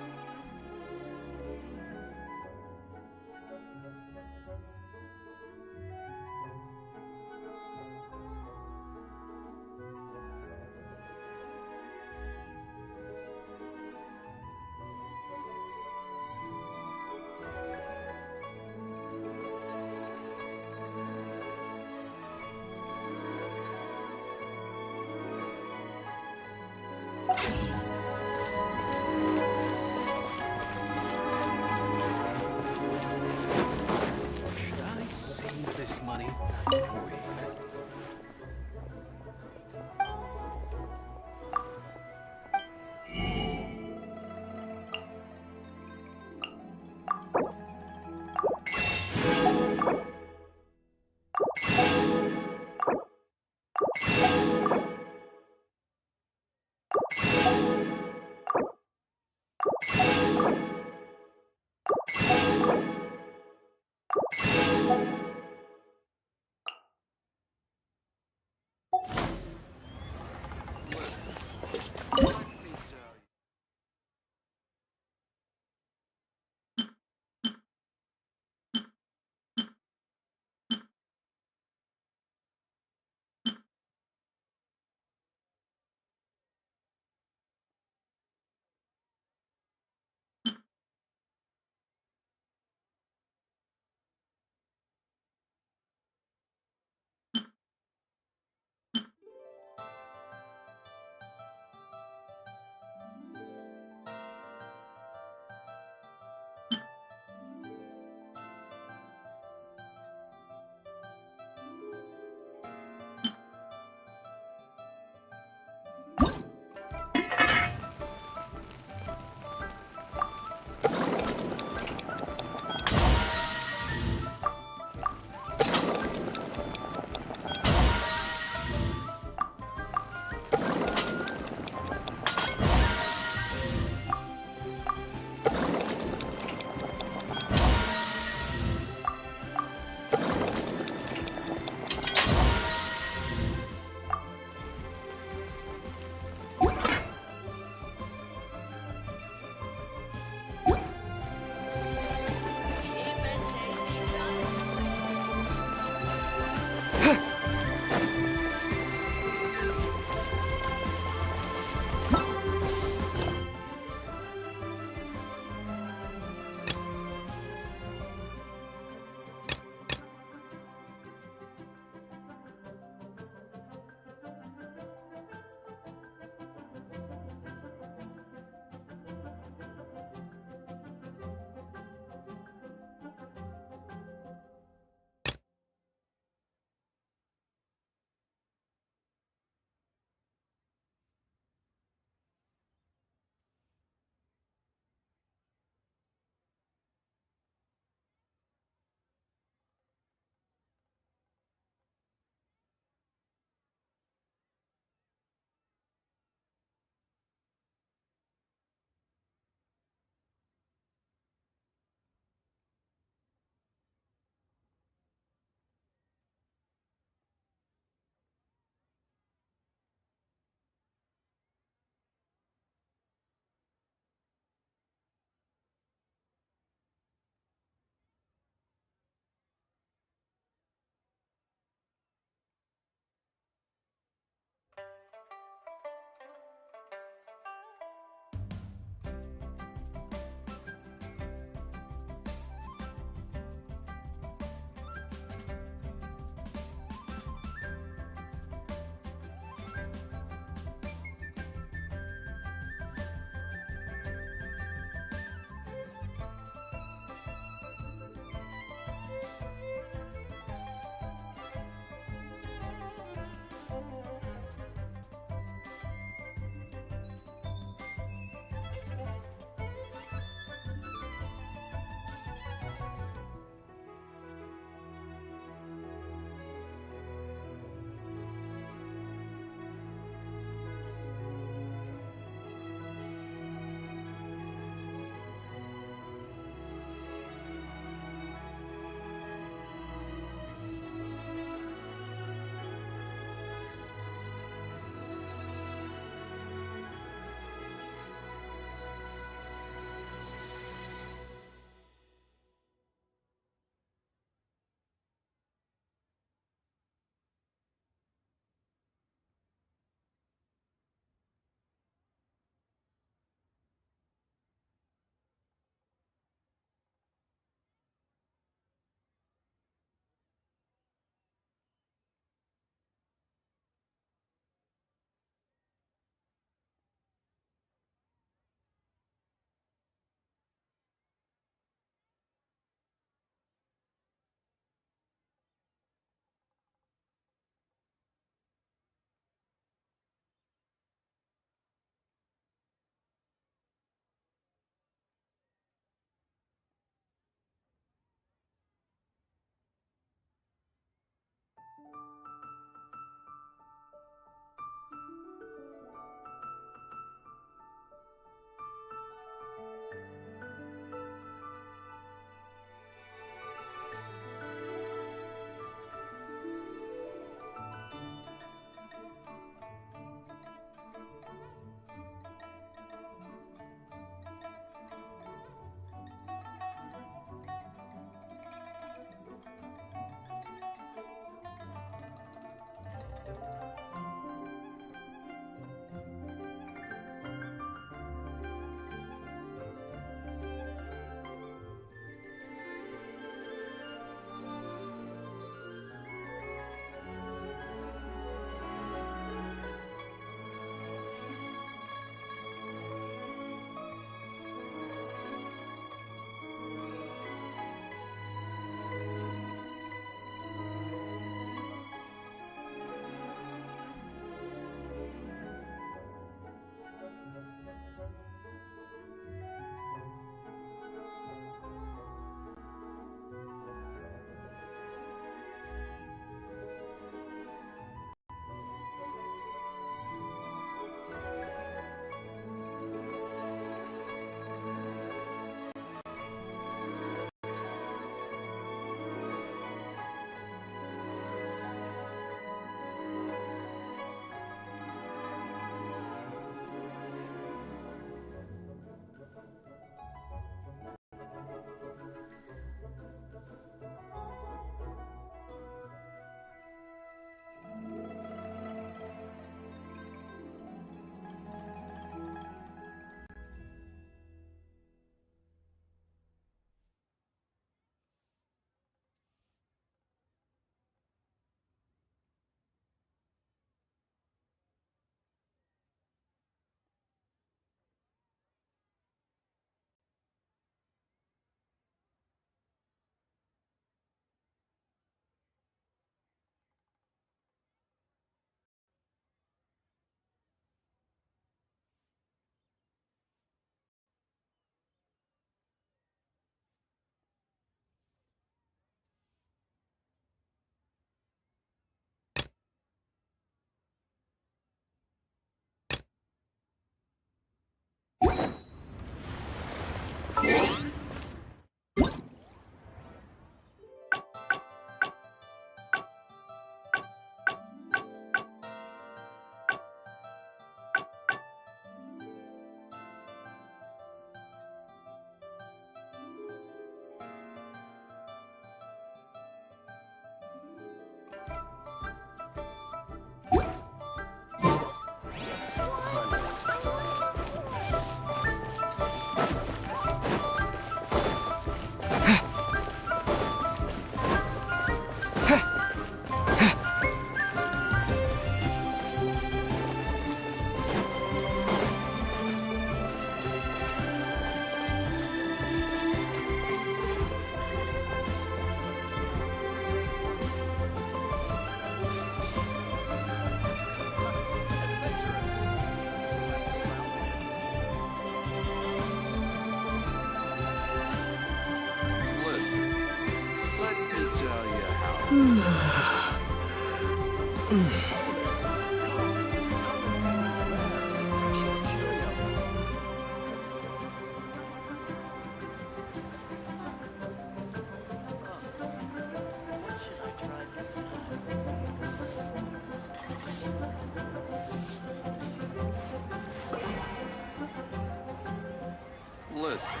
[SPEAKER 11] Listen,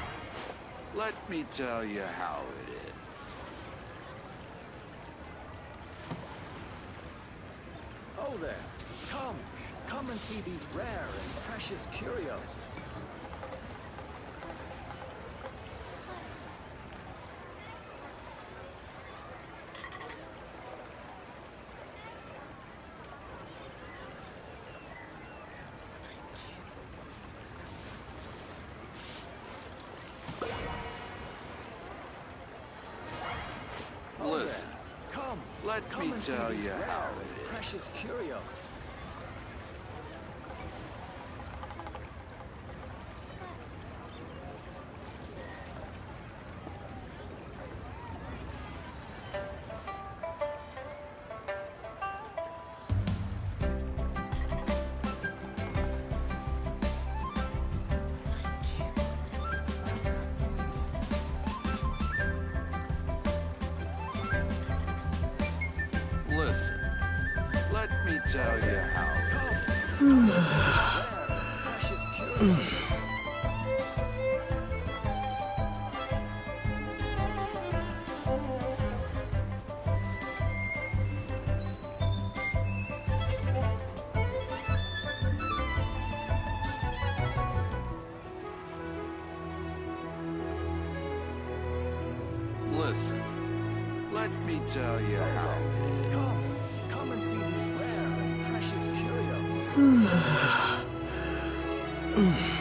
[SPEAKER 11] let me tell you how it is.
[SPEAKER 9] Oh there. Come and see these rare and precious curios.
[SPEAKER 11] Listen, let me
[SPEAKER 9] and see
[SPEAKER 11] tell
[SPEAKER 9] these
[SPEAKER 11] you
[SPEAKER 9] rare
[SPEAKER 11] how
[SPEAKER 9] and
[SPEAKER 11] it is.
[SPEAKER 9] precious curios.
[SPEAKER 11] Listen, let me tell you how it is.
[SPEAKER 9] Precious curios.
[SPEAKER 11] Listen, let me tell you how it is.
[SPEAKER 9] Come and see these rare and precious curios.